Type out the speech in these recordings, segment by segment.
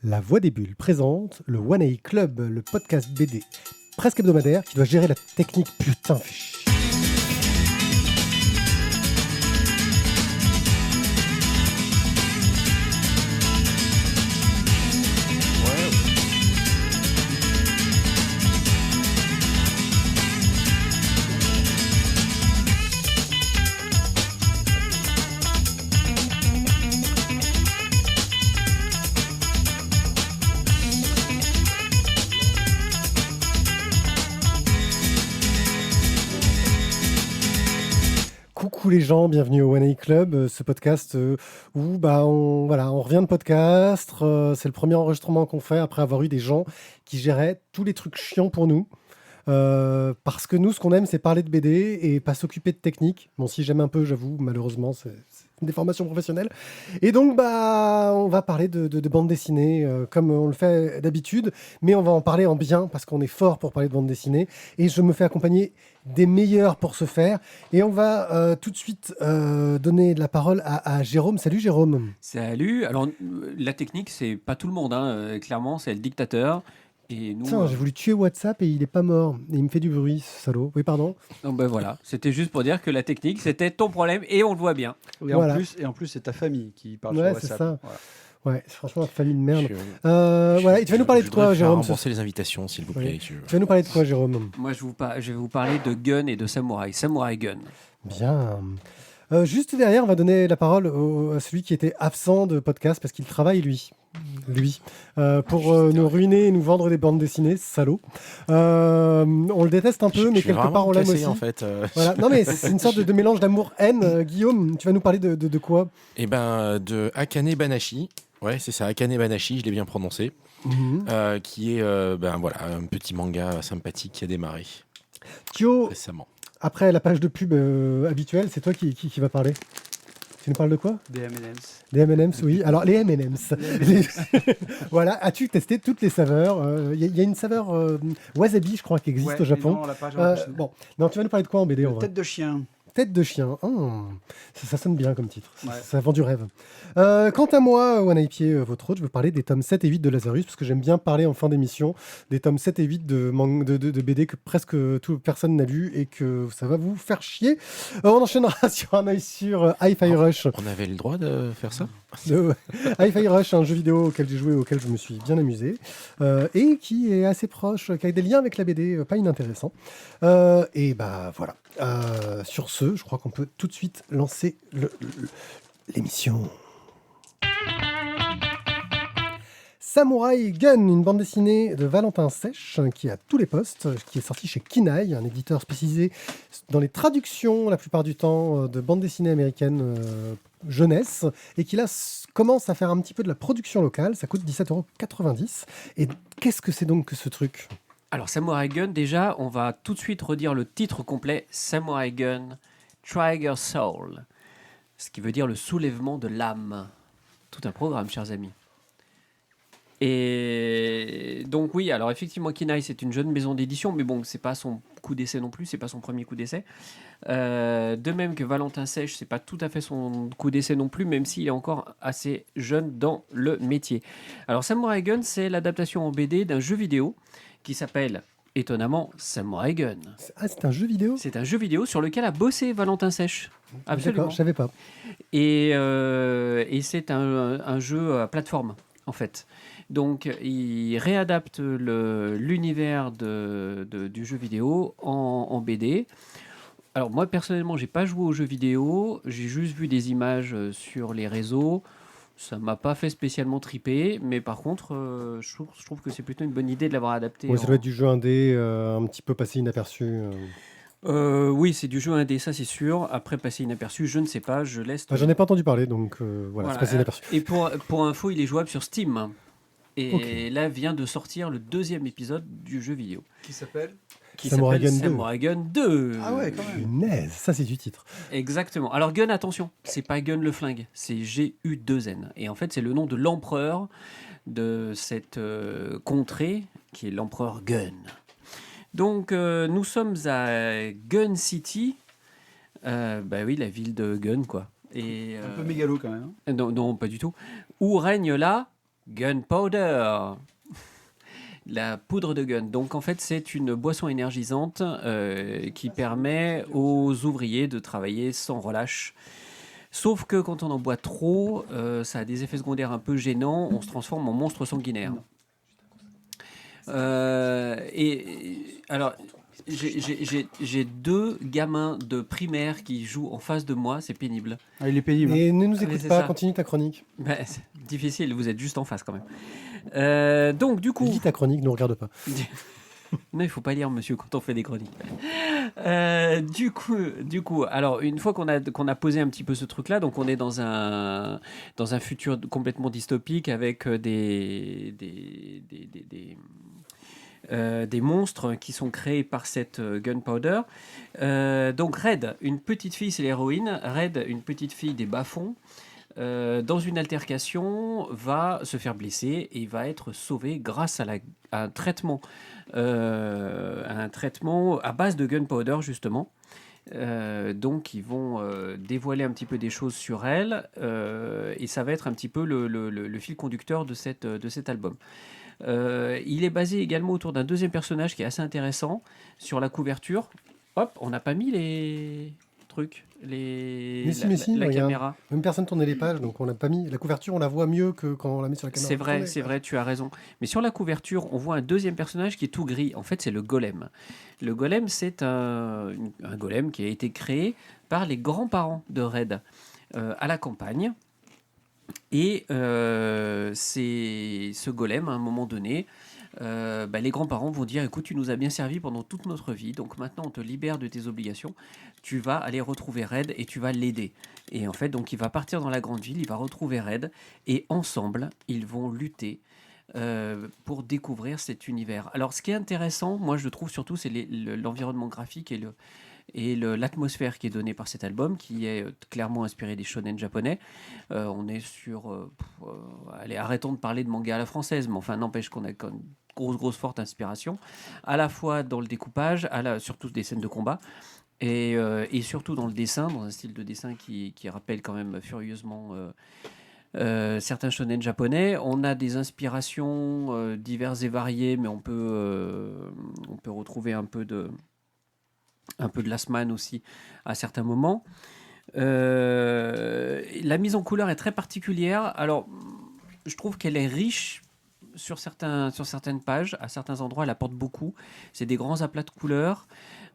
La Voix des Bulles présente le One A Club, le podcast BD presque hebdomadaire qui doit gérer la technique. Putain, fais chier. Coucou les gens, bienvenue au One A Club, ce podcast où on revient de podcast. C'est le premier enregistrement qu'on fait après avoir eu des gens qui géraient tous les trucs chiants pour nous. Parce que nous, ce qu'on aime, c'est parler de BD et pas s'occuper de technique. Bon, si j'aime un peu, j'avoue, malheureusement, c'est des formations professionnelles. Et donc, on va parler de bande dessinée comme on le fait d'habitude, mais on va en parler en bien parce qu'on est fort pour parler de bande dessinée. Et je me fais accompagner des meilleurs pour ce faire. Et on va tout de suite donner de la parole à Jérôme. Salut Jérôme. Salut. Alors, la technique, c'est pas tout le monde, hein. Clairement, c'est le dictateur. Et nous, Tiens, j'ai voulu tuer WhatsApp et il est pas mort. Et il me fait du bruit, ce salaud. Oui, pardon. donc, voilà, c'était juste pour dire que la technique, c'était ton problème et on le voit bien. Et Voilà. en plus, c'est ta famille qui parle Ouais, sur c'est WhatsApp. ça. Voilà. Ouais, c'est franchement une famille de merde. Je- Voilà, et tu vas nous parler de quoi, Jérôme rembourser les invitations, s'il vous plaît. Tu vas nous parler de quoi, Jérôme? Moi, je vais vous parler de gun et de samouraï. Samouraï gun. Bien. Juste derrière, on va donner la parole à celui qui était absent de podcast parce qu'il travaille, lui, pour nous ruiner et nous vendre des bandes dessinées, salaud. On le déteste un peu, mais quelque part, on l'aime aussi. En fait. Voilà. Non, mais c'est une sorte de mélange d'amour-haine. Guillaume, tu vas nous parler de quoi? Eh ben, de Akane Banashi. Ouais, c'est ça, Akane Banashi, je l'ai bien prononcé. Mhm. Qui est un petit manga sympathique qui a démarré Thio, récemment. après la page de pub habituelle, c'est toi qui va parler. Tu nous parles de quoi? Des M&M's. Des M&M's, oui. Alors, les M&M's. Voilà. As-tu testé toutes les saveurs? Il y a une saveur wasabi, je crois, qui existe au Japon. Non, la page en Bon, non, tu vas nous parler de quoi en BD en vrai? Tête de chien. Tête de chien. Ça sonne bien comme titre. Ouais. Ça vend du rêve. Quant à moi, One Eye Pied, votre hôte, je veux parler des tomes 7 et 8 de Lazarus, parce que j'aime bien parler en fin d'émission des tomes 7 et 8 de BD que presque toute personne n'a lu et que ça va vous faire chier. On enchaînera sur un œil sur Hi-Fi Rush. On avait le droit de faire ça? Hi-Fi Rush, un jeu vidéo auquel j'ai joué, auquel je me suis bien amusé, et qui est assez proche, qui a des liens avec la BD, pas inintéressants. Et voilà. Sur ce, je crois qu'on peut tout de suite lancer l'émission. Samouraï Gun, une bande dessinée de Valentin Sèche qui est à tous les postes, qui est sortie chez Kinaï, un éditeur spécialisé dans les traductions la plupart du temps de bandes dessinées américaines jeunesse, et qui là commence à faire un petit peu de la production locale. Ça coûte 17,90 €. Et qu'est-ce que c'est donc que ce truc? Alors, Samouraï gun, déjà, on va tout de suite redire le titre complet. Samouraï gun, Trigger Soul. Ce qui veut dire le soulèvement de l'âme. Tout un programme, chers amis. Et donc oui, alors effectivement, Kinaï, c'est une jeune maison d'édition, mais bon, c'est pas son coup d'essai non plus, c'est pas son premier coup d'essai. De même que Valentin Sèche, c'est pas tout à fait son coup d'essai non plus, même s'il est encore assez jeune dans le métier. Alors Samurai Gun, c'est l'adaptation en BD d'un jeu vidéo qui s'appelle, étonnamment, Samurai Gun. C'est un jeu vidéo? C'est un jeu vidéo sur lequel a bossé Valentin Sèche. Absolument. D'accord, je savais pas. Et c'est un jeu à plateforme, en fait. Donc, il réadapte l'univers du jeu vidéo en BD. Alors, moi, personnellement, j'ai pas joué au jeu vidéo. J'ai juste vu des images sur les réseaux. Ça m'a pas fait spécialement triper. Mais par contre, je trouve que c'est plutôt une bonne idée de l'avoir adapté. Ouais, ça doit être du jeu indé, un petit peu passé inaperçu. Oui, c'est du jeu indé, ça c'est sûr. Après, passer inaperçu, je ne sais pas. Je laisse. J'en ai pas entendu parler, donc voilà, c'est passé inaperçu. Et pour info, il est jouable sur Steam. Et Ok. là vient de sortir le 2e épisode du jeu vidéo. Qui s'appelle Qui Samurai s'appelle Gun 2. Samurai Gun 2. Ah ouais, quand même. Punaise, ça c'est du titre. Exactement. Alors Gun, attention, c'est pas Gun le flingue, c'est G-U-2-N. Et en fait, c'est le nom de l'empereur de cette contrée, qui est l'empereur Gun. Donc, nous sommes à Gun City. Bah oui, la ville de Gun, quoi. Et, Un peu mégalo quand même. non, pas du tout. Où règne là Gunpowder. La poudre de gun. Donc en fait, c'est une boisson énergisante qui permet aux ouvriers de travailler sans relâche. Sauf que quand on en boit trop, ça a des effets secondaires un peu gênants. On se transforme en monstre sanguinaire. Alors, j'ai 2 gamins de primaire qui jouent en face de moi. C'est pénible. Ah, il est pénible. Et ne nous Ah, mais écoute c'est pas, ça. continue ta chronique. C'est difficile, vous êtes juste en face quand même. Donc du coup... Lis ta chronique, ne regarde pas. Non, il faut pas lire, monsieur, quand on fait des chroniques. Du coup, alors une fois qu'on a posé un petit peu ce truc-là, donc on est dans un futur complètement dystopique avec des monstres qui sont créés par cette gunpowder. Donc Red, une petite fille, c'est l'héroïne. Red, une petite fille des bas-fonds. Dans une altercation, va se faire blesser et va être sauvée grâce à un traitement à base de gunpowder justement. Donc ils vont dévoiler un petit peu des choses sur elle et ça va être un petit peu le fil conducteur de cet album. Il est basé également autour d'un deuxième personnage qui est assez intéressant sur la couverture. Hop, on n'a pas mis les trucs, Mais si, la regarde. caméra. Même personne tournait les pages, donc on l'a pas mis. La couverture, on la voit mieux que quand on la met sur la caméra. C'est vrai, tu as raison. Mais sur la couverture, on voit un deuxième personnage qui est tout gris. En fait, c'est le golem. Le golem, c'est un golem qui a été créé par les grands-parents de Red à la campagne. Et c'est ce golem, à un moment donné, les grands-parents vont dire, écoute, tu nous as bien servi pendant toute notre vie, donc maintenant on te libère de tes obligations, tu vas aller retrouver Red et tu vas l'aider. Et en fait, donc il va partir dans la grande ville, il va retrouver Red, et ensemble, ils vont lutter pour découvrir cet univers. Alors ce qui est intéressant, moi je trouve surtout, c'est l'environnement graphique et l'atmosphère qui est donnée par cet album, qui est clairement inspiré des shonen japonais. On est sur... allez, arrêtons de parler de manga à la française, mais enfin, n'empêche qu'on a quand même grosse, forte inspiration, à la fois dans le découpage, surtout des scènes de combat, et surtout dans le dessin, dans un style de dessin qui rappelle quand même furieusement... certains shonen japonais. On a des inspirations diverses et variées, mais on peut retrouver un peu de Last Man aussi à certains moments. La mise en couleur est très particulière. Alors, je trouve qu'elle est riche sur certaines pages. À certains endroits, elle apporte beaucoup. C'est des grands aplats de couleurs.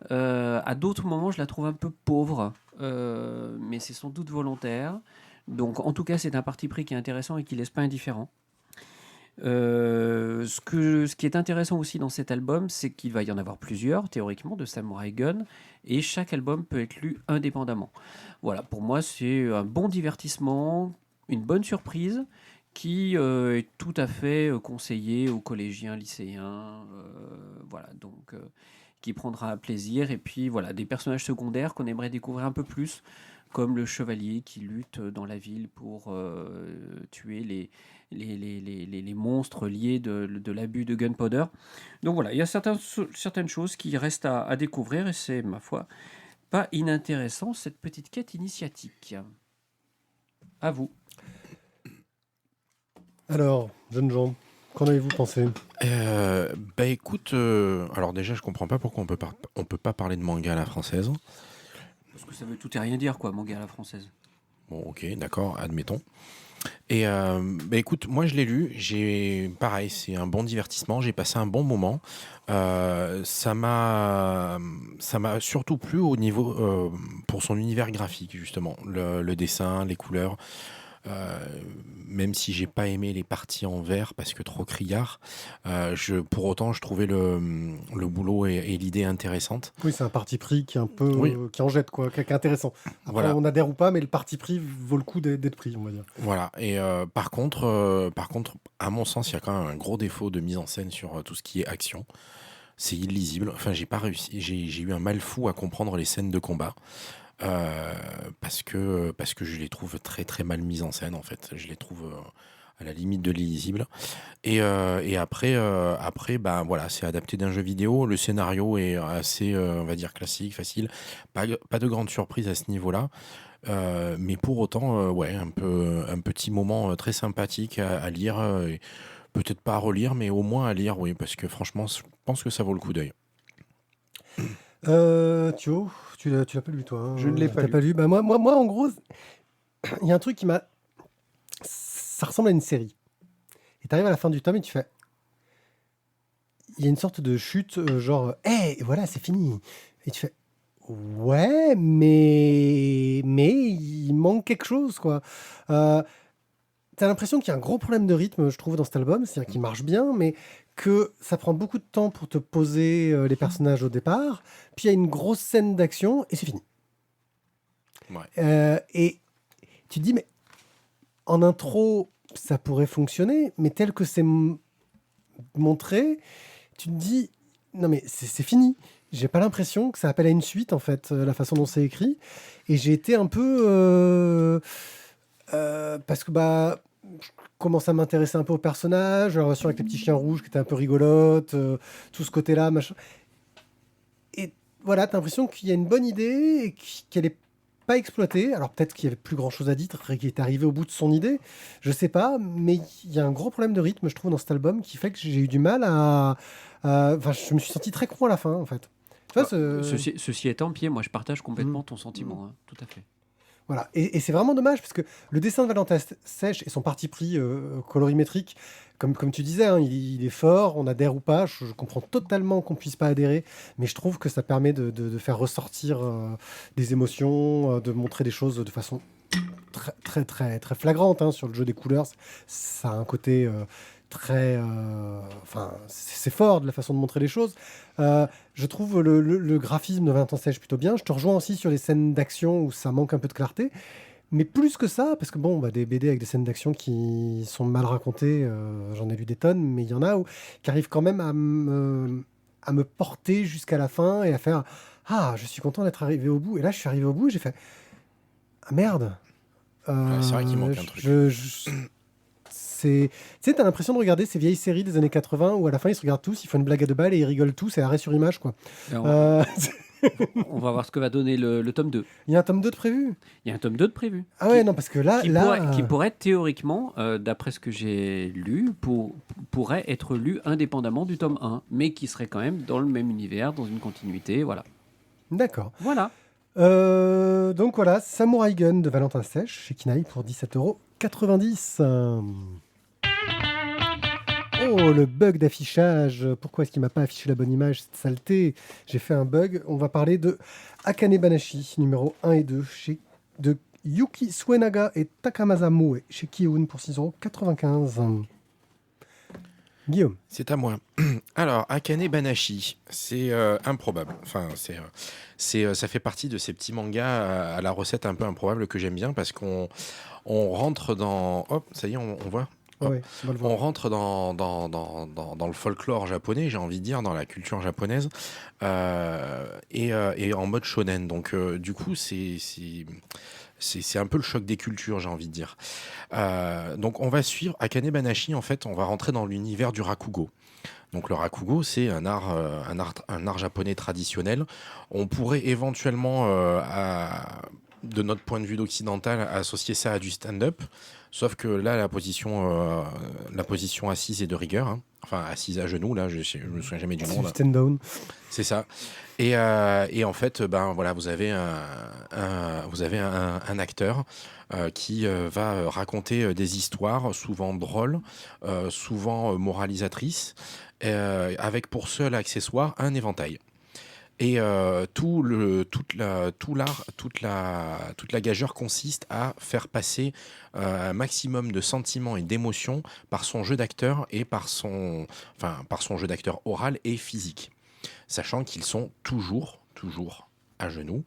À d'autres moments, je la trouve un peu pauvre, mais c'est sans doute volontaire. Donc, en tout cas, c'est un parti pris qui est intéressant et qui laisse pas indifférent. Ce qui est intéressant aussi dans cet album, c'est qu'il va y en avoir plusieurs, théoriquement, de Samurai Gun, et chaque album peut être lu indépendamment. Voilà, pour moi, c'est un bon divertissement, une bonne surprise, qui est tout à fait conseillé aux collégiens, lycéens, voilà, donc qui prendra plaisir. Et puis voilà, des personnages secondaires qu'on aimerait découvrir un peu plus, comme le chevalier qui lutte dans la ville pour tuer les monstres liés de l'abus de gunpowder. Donc voilà, il y a certaines choses qui restent à découvrir et c'est, ma foi, pas inintéressant, cette petite quête initiatique. À vous. Alors, jeunes gens, qu'en avez-vous pensé? Écoute, alors déjà je comprends pas pourquoi on peut pas parler de manga à la française. Parce que ça veut tout et rien dire, quoi, manga à la française. Bon, ok, d'accord, admettons. Et écoute, moi je l'ai lu, pareil, c'est un bon divertissement, j'ai passé un bon moment. Ça m'a surtout plu au niveau pour son univers graphique justement, le dessin, les couleurs. Même si j'ai pas aimé les parties en vert parce que trop criard, pour autant je trouvais le boulot et l'idée intéressante. Oui, c'est un parti pris qui est un peu Oui. qui en jette, quoi, qui est intéressant. Après, Voilà. on adhère ou pas, mais le parti pris vaut le coup d'être pris, on va dire. Voilà. Et par contre, à mon sens, il y a quand même un gros défaut de mise en scène sur tout ce qui est action. C'est illisible. Enfin, j'ai pas réussi. J'ai eu un mal fou à comprendre les scènes de combat. Parce que je les trouve très très mal mises en scène en fait. Je les trouve à la limite de l'illisible. Et après, ben voilà, c'est adapté d'un jeu vidéo. Le scénario est assez, on va dire, classique, facile. Pas de grande surprise à ce niveau-là. Mais pour autant, ouais, un petit moment très sympathique à lire. Et peut-être pas à relire, mais au moins à lire, oui, parce que franchement, je pense que ça vaut le coup d'œil. Thio, tu l'as pas lu toi, hein, Je ne l'ai pas t'as lu. pas lu. Bah moi, en gros, il y a un truc qui m'a. Ça ressemble à une série. Et t'arrives à la fin du tome et tu fais. Il y a une sorte de chute, genre, hé, voilà, c'est fini. Et tu fais, ouais, mais il manque quelque chose, quoi. Euh, T'as l'impression qu'il y a un gros problème de rythme, je trouve, dans cet album, c'est-à-dire qu'il marche bien, mais que ça prend beaucoup de temps pour te poser les personnages au départ, puis il y a une grosse scène d'action et c'est fini. Ouais. Et tu te dis, mais en intro, ça pourrait fonctionner, mais tel que c'est montré, tu te dis, non mais c'est fini. J'ai pas l'impression que ça appelle à une suite, en fait, la façon dont c'est écrit. Et j'ai été un peu... parce que bah, je commence à m'intéresser un peu au personnage, la relation avec les petits chiens rouges qui était un peu rigolote, tout ce côté-là, machin. Et voilà, t'as l'impression qu'il y a une bonne idée et qu'elle est pas exploitée. Alors peut-être qu'il y avait plus grand-chose à dire, qu'il est arrivé au bout de son idée, je sais pas, mais il y a un gros problème de rythme, je trouve, dans cet album, qui fait que j'ai eu du mal Enfin, je me suis senti très con à la fin, en fait. Tu vois, Ceci étant, Pierre, moi je partage complètement ton sentiment, hein, tout à fait. Voilà, et c'est vraiment dommage parce que le dessin de Valentin Sèche et son parti pris colorimétrique, comme tu disais, hein, il est fort, on adhère ou pas, je comprends totalement qu'on puisse pas adhérer, mais je trouve que ça permet de faire ressortir des émotions, de montrer des choses de façon très, très, très, très flagrante hein, sur le jeu des couleurs. Ça a un côté très. Enfin, c'est fort de la façon de montrer les choses. Je trouve le graphisme de Valentin Sèche plutôt bien. Je te rejoins aussi sur les scènes d'action où ça manque un peu de clarté. Mais plus que ça, parce que bon, bah, des BD avec des scènes d'action qui sont mal racontées, j'en ai lu des tonnes, mais il y en a qui arrivent quand même à me porter jusqu'à la fin et à faire ah, je suis content d'être arrivé au bout. Et là, je suis arrivé au bout et j'ai fait ah merde. Ouais, c'est vrai qu'il manque un truc. Tu sais, t'as l'impression de regarder ces vieilles séries des années 80 où à la fin ils se regardent tous, ils font une blague à deux balles et ils rigolent tous, c'est arrêt sur image quoi. Alors, Euh, on va voir ce que va donner le tome 2. Il y a un tome 2 de prévu. Il y a un tome 2 de prévu. Ah ouais, non, parce que là. Qui pourrait théoriquement, d'après ce que j'ai lu, pourrait être lu indépendamment du tome 1, mais qui serait quand même dans le même univers, dans une continuité, voilà. D'accord. Voilà. Donc voilà, Samurai Gun de Valentin Sèche chez Kinaï pour 17,90 €. Oh, le bug d'affichage. Pourquoi est-ce qu'il m'a pas affiché la bonne image, cette saleté? J'ai fait un bug. On va parler de Akane Banashi, numéro 1 et 2, de Yuki Suenaga et Takamasa Moe, chez Kiun pour 6,95 €. Guillaume. C'est à moi. Alors, Akane Banashi, c'est improbable. Enfin, ça fait partie de ces petits mangas à la recette un peu improbable que j'aime bien parce qu'on rentre dans... Hop, ça y est, on voit. Ouais, on va le voir. On rentre dans le folklore japonais, j'ai envie de dire, dans la culture japonaise, et en mode shonen. Donc, du coup, c'est un peu le choc des cultures, j'ai envie de dire. Donc, on va suivre Akane Banashi. En fait, on va rentrer dans l'univers du rakugo. Donc, le rakugo, c'est un art japonais traditionnel. On pourrait éventuellement, de notre point de vue d'occidental, associer ça à du stand-up. Sauf que là, la position assise est de rigueur. Hein. Enfin, assise à genoux, là, je me souviens jamais du nom. C'est Là. stand down. C'est ça. Et en fait, ben voilà, vous avez un acteur qui va raconter des histoires, souvent drôles, souvent moralisatrices, avec pour seul accessoire un éventail. Et toute la gageure consiste à faire passer un maximum de sentiments et d'émotions par son jeu d'acteur et par son jeu d'acteur oral et physique, sachant qu'ils sont toujours à genoux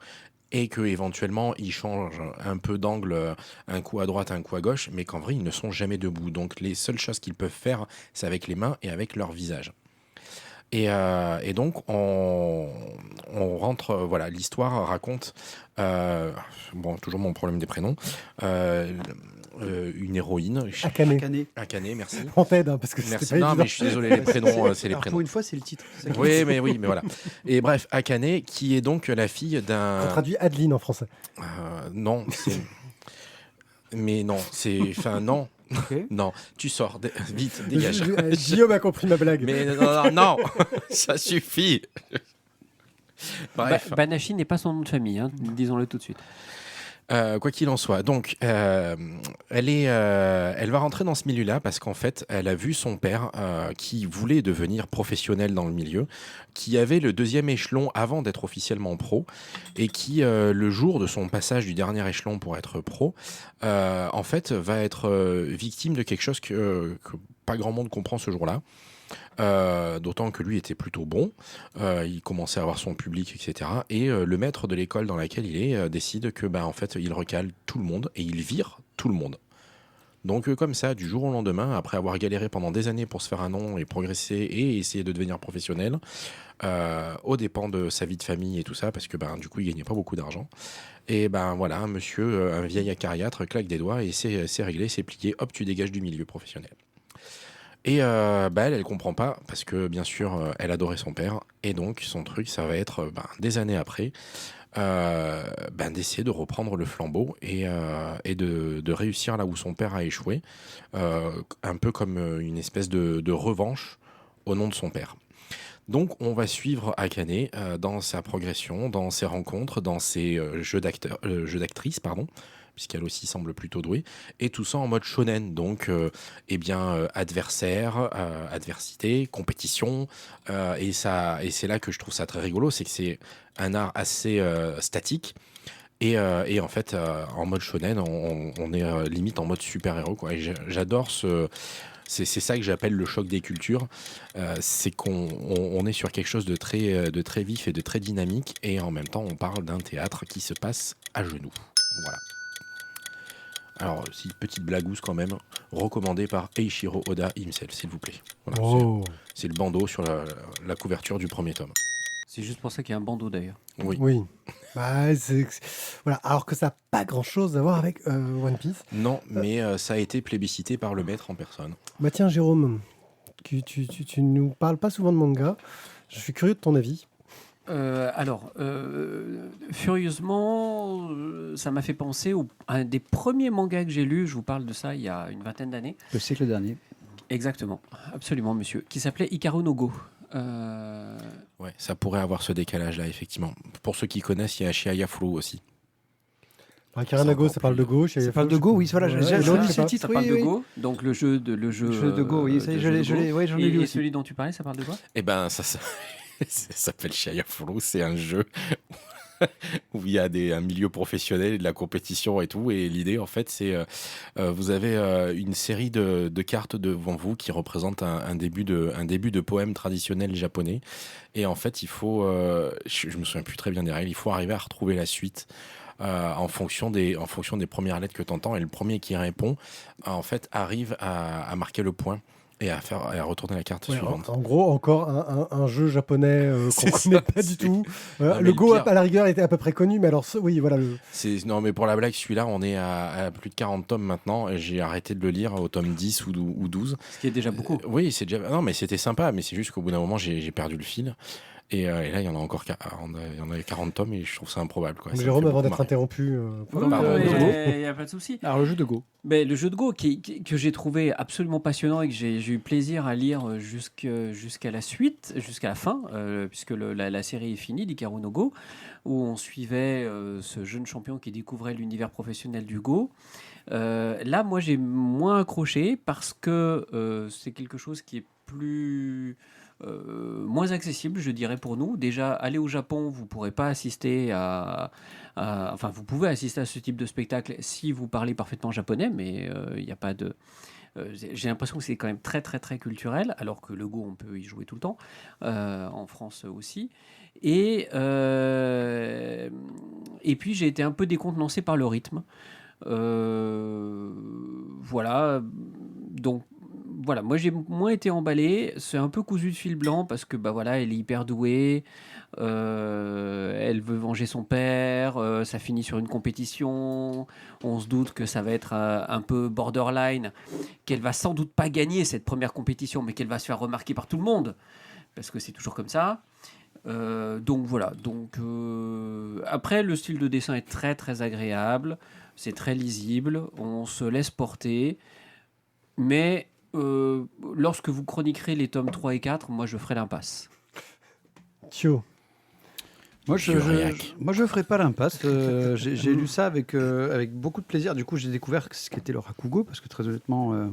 et que éventuellement ils changent un peu d'angle, un coup à droite, un coup à gauche, mais qu'en vrai ils ne sont jamais debout. Donc les seules choses qu'ils peuvent faire, c'est avec les mains et avec leur visage. Et donc, on rentre, voilà, l'histoire raconte, bon, toujours mon problème des prénoms, une héroïne. Akane. Akane. Akane, merci. On t'aide, hein, parce que c'était Merci. pas Non, évident. mais je suis désolé, les prénoms, c'est les Alors, prénoms. pour une fois, c'est le titre. C'est ça qui- Oui, mais voilà. Et bref, Akane, qui est donc la fille On d'un. traduit Adeline en français. Non, c'est. Mais non, c'est. Enfin, non. Ok. Non, tu sors, vite, dégage. Guillaume a compris ma blague. Mais non, ça suffit. Bref. Banashi n'est pas son nom de famille, hein, disons-le tout de suite. Quoi qu'il en soit, donc elle va rentrer dans ce milieu-là parce qu'en fait, elle a vu son père qui voulait devenir professionnel dans le milieu, qui avait le 2e échelon avant d'être officiellement pro, et qui, le jour de son passage du dernier échelon pour être pro, en fait, va être victime de quelque chose que pas grand monde comprend ce jour-là. D'autant que lui était plutôt bon, il commençait à avoir son public, etc. Et le maître de l'école dans laquelle il est décide que, en fait, il recale tout le monde et il vire tout le monde. Donc comme ça, du jour au lendemain, après avoir galéré pendant des années pour se faire un nom et progresser et essayer de devenir professionnel, aux dépens de sa vie de famille et tout ça, parce que du coup, il gagnait pas beaucoup d'argent. Et voilà, un monsieur, un vieil acariâtre, claque des doigts et c'est réglé, c'est plié, hop, tu dégages du milieu professionnel. Et elle comprend pas parce que bien sûr elle adorait son père et donc son truc ça va être des années après d'essayer de reprendre le flambeau et de réussir là où son père a échoué, un peu comme une espèce de revanche au nom de son père. Donc on va suivre Akane dans sa progression, dans ses rencontres, dans ses jeux d'actrice, pardon, puisqu'elle aussi semble plutôt douée, et tout ça en mode shonen, donc adversaire, adversité, compétition, et c'est là que je trouve ça très rigolo, c'est que c'est un art assez statique, et en fait en mode shonen, on est limite en mode super-héros, quoi. Et j'adore c'est ça que j'appelle le choc des cultures, c'est qu'on est sur quelque chose de très vif et de très dynamique, et en même temps on parle d'un théâtre qui se passe à genoux. Voilà. Alors, petite blagousse quand même, recommandée par Eiichiro Oda himself, s'il vous plaît. Voilà, Oh. c'est le bandeau sur la couverture du premier tome. C'est juste pour ça qu'il y a un bandeau d'ailleurs. Oui. Oui. Voilà. Alors que ça n'a pas grand-chose à voir avec One Piece. Non, mais ça a été plébiscité par le maître en personne. Tiens, Jérôme, tu nous parles pas souvent de manga. Je suis curieux de ton avis. Furieusement, ça m'a fait penser à un des premiers mangas que j'ai lu. Je vous parle de ça il y a une vingtaine d'années. Le siècle dernier. Exactement, absolument, monsieur. Qui s'appelait Hikaru no Go. Ouais, ça pourrait avoir ce décalage-là, effectivement. Pour ceux qui connaissent, il y a Shiaya Furu aussi. Karanago, ça parle de Go. Ça parle de Go, oui, voilà. J'ai l'autre, lu je sais ce pas. titre, Ça parle de oui. Go, donc le jeu de Le jeu de Go, oui, ça y est, je l'ai, ouais, j'en ai lu Et aussi. celui dont tu parlais, ça parle de quoi? Eh ben, ça s'appelle Shiaya Furu, c'est un jeu où il y a un milieu professionnel et de la compétition et tout. Et l'idée, en fait, c'est vous avez une série de cartes devant vous qui représentent un début de poème traditionnel japonais. Et en fait, il faut, je me souviens plus très bien des règles, il faut arriver à retrouver la suite. En fonction des premières lettres que tu entends, et le premier qui répond, en fait, arrive à marquer le point et à retourner la carte Ouais, suivante. en gros, encore un jeu japonais qu'on C'est ne connaît ça, pas du tout. Voilà, Non, mais le le Go, pire- à la rigueur, était à peu près connu, mais alors, oui, voilà. Non, mais pour la blague, celui-là, on est à plus de 40 tomes maintenant, et j'ai arrêté de le lire au tome 10 ou 12. Ce qui est déjà beaucoup. Oui, c'est déjà. Non, mais c'était sympa, mais c'est juste qu'au bout d'un moment, j'ai perdu le fil. Et là, il y en a encore il y en a 40 tomes, et je trouve ça improbable, quoi. Donc, Ça me Jérôme, fait avant beaucoup d'être marrer. interrompu. Oui, Pardon, oui, Go. il n'y a pas de souci. Alors, le jeu de Go. Mais le jeu de Go que j'ai trouvé absolument passionnant et que j'ai eu plaisir à lire jusqu'à la suite, jusqu'à la fin, puisque la série est finie, d'Hikaru no Go, où on suivait ce jeune champion qui découvrait l'univers professionnel du Go. Là, moi, j'ai moins accroché parce que c'est quelque chose qui est moins accessible, je dirais, pour nous. Déjà, aller au Japon, vous ne pourrez pas assister enfin, vous pouvez assister à ce type de spectacle si vous parlez parfaitement japonais, mais il n'y a pas de... j'ai l'impression que c'est quand même très, très, très culturel, alors que le Go, on peut y jouer tout le temps, en France aussi. Et puis, j'ai été un peu décontenancé par le rythme. Voilà. Donc, voilà, moi j'ai moins été emballé. C'est un peu cousu de fil blanc parce que bah voilà, elle est hyper douée. Elle veut venger son père. Ça finit sur une compétition. On se doute que ça va être un peu borderline, qu'elle va sans doute pas gagner cette première compétition, mais qu'elle va se faire remarquer par tout le monde parce que c'est toujours comme ça. Donc voilà. Donc après, le style de dessin est très très agréable. C'est très lisible. On se laisse porter. Mais lorsque vous chroniquerez les tomes 3 et 4, moi je ferai l'impasse. Thio. Moi, je ferai pas l'impasse. J'ai lu ça avec beaucoup de plaisir. Du coup, j'ai découvert ce qu'était le Rakugo, parce que très honnêtement,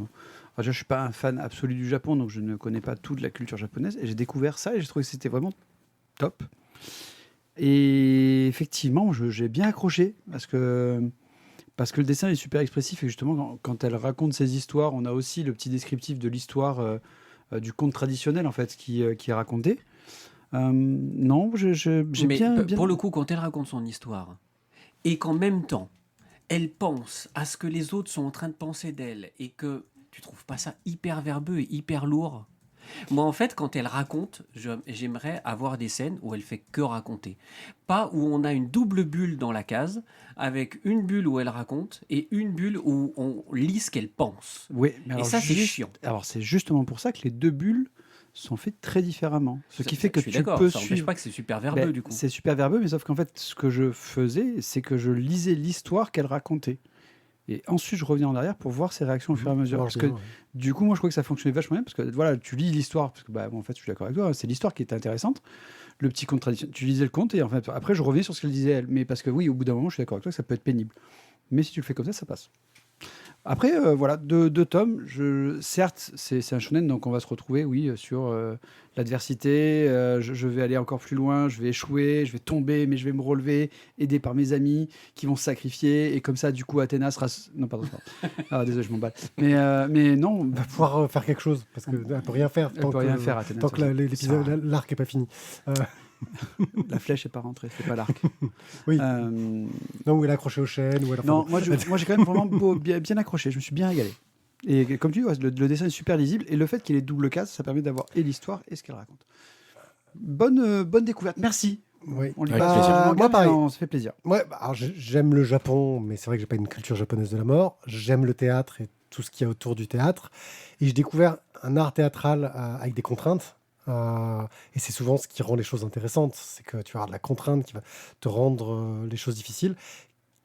je suis pas un fan absolu du Japon, donc je ne connais pas toute la culture japonaise. Et j'ai découvert ça et j'ai trouvé que c'était vraiment top. Et effectivement, j'ai bien accroché, parce que le dessin est super expressif. Et justement, quand elle raconte ses histoires, on a aussi le petit descriptif de l'histoire du conte traditionnel, en fait, qui est raconté. Non, j'ai Mais bien... pour le coup, quand elle raconte son histoire, et qu'en même temps, elle pense à ce que les autres sont en train de penser d'elle, et que tu trouves pas ça hyper verbeux et hyper lourd? Moi, en fait, quand elle raconte, j'aimerais avoir des scènes où elle fait que raconter. Pas où on a une double bulle dans la case, avec une bulle où elle raconte et une bulle où on lit ce qu'elle pense. Oui, mais Et alors ça, c'est chiant. Alors, c'est justement pour ça que les deux bulles sont faites très différemment. Ce qui fait que je suis tu d'accord, peux ça n'empêche suivre... pas que c'est super verbeux, Ben, du coup. c'est super verbeux, mais sauf qu'en fait, ce que je faisais, c'est que je lisais l'histoire qu'elle racontait. Et ensuite, je revenais en arrière pour voir ses réactions au fur et à mesure. Parce que du coup, moi, je crois que ça fonctionnait vachement bien. Parce que voilà, tu lis l'histoire. Parce que, bon, en fait, je suis d'accord avec toi. C'est l'histoire qui était intéressante. Le petit conte traditionnel. Tu lisais le conte et en fait, après, je revenais sur ce qu'elle disait elle. Mais parce que oui, au bout d'un moment, je suis d'accord avec toi que ça peut être pénible. Mais si tu le fais comme ça passe. Après, voilà, deux tomes. Certes, c'est un shonen, donc on va se retrouver, oui, sur l'adversité. Je vais aller encore plus loin, je vais échouer, je vais tomber, mais je vais me relever, aidé par mes amis qui vont se sacrifier. Et comme ça, du coup, Athéna sera... Non, pardon. Ah, désolé, je m'emballe. Mais non... On va pouvoir faire quelque chose, parce qu'elle ne peut rien faire Elle peut rien faire, Athéna. tant que l'arc n'est pas fini. La flèche n'est pas rentrée, c'est pas l'arc. Oui. Non, où elle est accrochée aux chaînes. Non, moi j'ai quand même vraiment bien accroché, je me suis bien régalé. Et comme tu dis, le dessin est super lisible, et le fait qu'il ait double case, ça permet d'avoir et l'histoire et ce qu'elle raconte. Bonne découverte, merci. Oui. On lit Avec pas plaisir. sur le manga, Moi, pareil. mais ça fait plaisir. Ouais, alors j'aime le Japon, mais c'est vrai que j'ai pas une culture japonaise de la mort. J'aime le théâtre et tout ce qu'il y a autour du théâtre. Et j'ai découvert un art théâtral avec des contraintes. Et c'est souvent ce qui rend les choses intéressantes. C'est que tu vas avoir de la contrainte qui va te rendre les choses difficiles,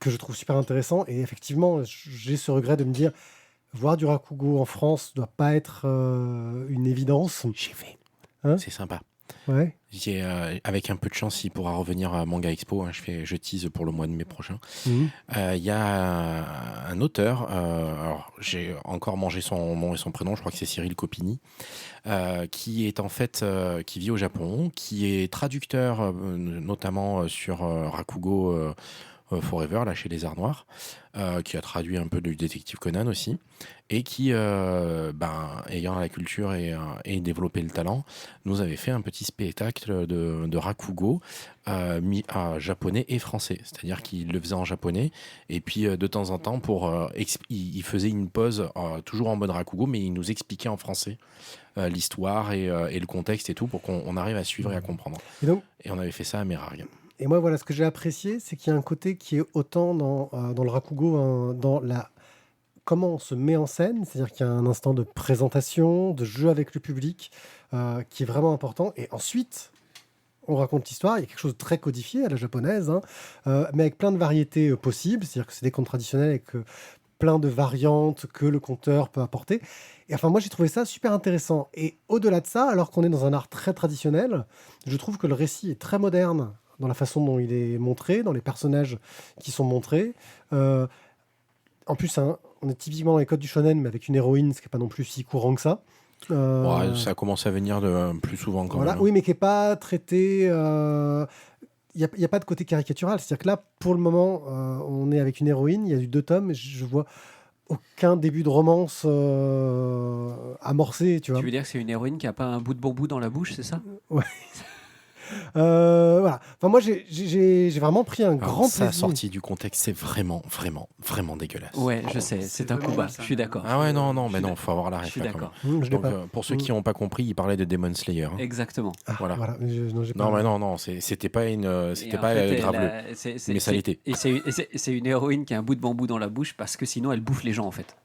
que je trouve super intéressant. Et effectivement, j'ai ce regret de me dire, voir du Rakugo en France doit pas être une évidence. J'ai fait. Hein C'est sympa. Ouais. Avec un peu de chance, il pourra revenir à Manga Expo. Hein, je tease pour le mois de mai prochain. Mhm. Il y a un auteur, alors j'ai encore mangé son nom et son prénom, je crois que c'est Cyril Copini, qui est en fait, qui vit au Japon, qui est traducteur notamment sur Rakugo Forever, là chez les Arts Noirs, qui a traduit un peu du détective Conan aussi, et qui, ayant la culture et développé le talent, nous avait fait un petit spectacle de Rakugo mis à japonais et français. C'est-à-dire qu'il le faisait en japonais, et puis de temps en temps, il faisait une pause, toujours en mode Rakugo, mais il nous expliquait en français l'histoire et le contexte et tout, pour qu'on arrive à suivre et à comprendre. Et on avait fait ça à Merarg. Et moi, voilà, ce que j'ai apprécié, c'est qu'il y a un côté qui est autant dans le Rakugo, dans comment on se met en scène, c'est-à-dire qu'il y a un instant de présentation, de jeu avec le public, qui est vraiment important. Et ensuite, on raconte l'histoire. Il y a quelque chose de très codifié à la japonaise, hein, mais avec plein de variétés possibles. C'est-à-dire que c'est des contes traditionnels avec plein de variantes que le conteur peut apporter. Et enfin, moi, j'ai trouvé ça super intéressant. Et au-delà de ça, alors qu'on est dans un art très traditionnel, je trouve que le récit est très moderne dans la façon dont il est montré, dans les personnages qui sont montrés. En plus, on est typiquement dans les codes du shonen, mais avec une héroïne, ce qui n'est pas non plus si courant que ça. Ça a commencé à venir plus souvent quand même. Oui, mais qui n'est pas traité... Il n'y a pas de côté caricatural. C'est-à-dire que là, pour le moment, on est avec une héroïne, il y a eu 2 tomes, et je vois aucun début de romance amorcé. Tu vois. Tu veux dire que c'est une héroïne qui n'a pas un bout de bambou dans la bouche, c'est ça? Ouais. Voilà. Enfin, moi, j'ai vraiment pris un grand Ça plaisir. sorti du contexte, c'est vraiment, vraiment, vraiment dégueulasse. Ouais, je sais, c'est un coup bas. Je suis d'accord. Ah ouais, non, mais non, faut avoir la Je ref suis là, quand même. d'accord. Je l'ai Donc, pas. pour ceux qui n'ont pas compris, il parlait de Demon Slayer. Hein. Exactement. Ah, voilà. Non, j'ai Non, pas. mais non, c'était pas Et en pas fait, graveleux. Mais ça l'était. Et c'est une héroïne qui a un bout de bambou dans la bouche parce que sinon elle bouffe les gens en fait.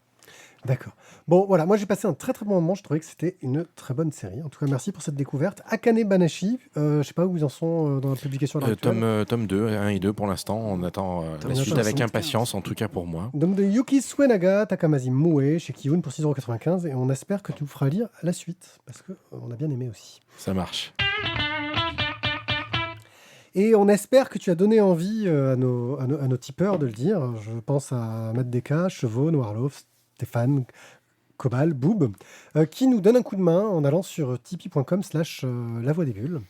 D'accord. Bon, voilà, moi j'ai passé un très très bon moment. Je trouvais que c'était une très bonne série. En tout cas, merci pour cette découverte. Akane Banashi, je sais pas où ils en sont dans la publication à l'heure actuelle. Tome 2, 1 et 2 pour l'instant. On attend la suite attend, avec c'est impatience, en tout cas pour moi. Donc de Yuki Suenaga, Takamasi Mue chez Kiyun pour 6,95 €. Et on espère que tu nous feras lire la suite parce qu'on a bien aimé aussi. Ça marche. Et on espère que tu as donné envie à nos tipeurs de le dire. Je pense à Matt Deka, Chevaux, Noirlove, Stéphane, Cobal, Boob, qui nous donne un coup de main en allant sur tipeee.com/la voix des bulles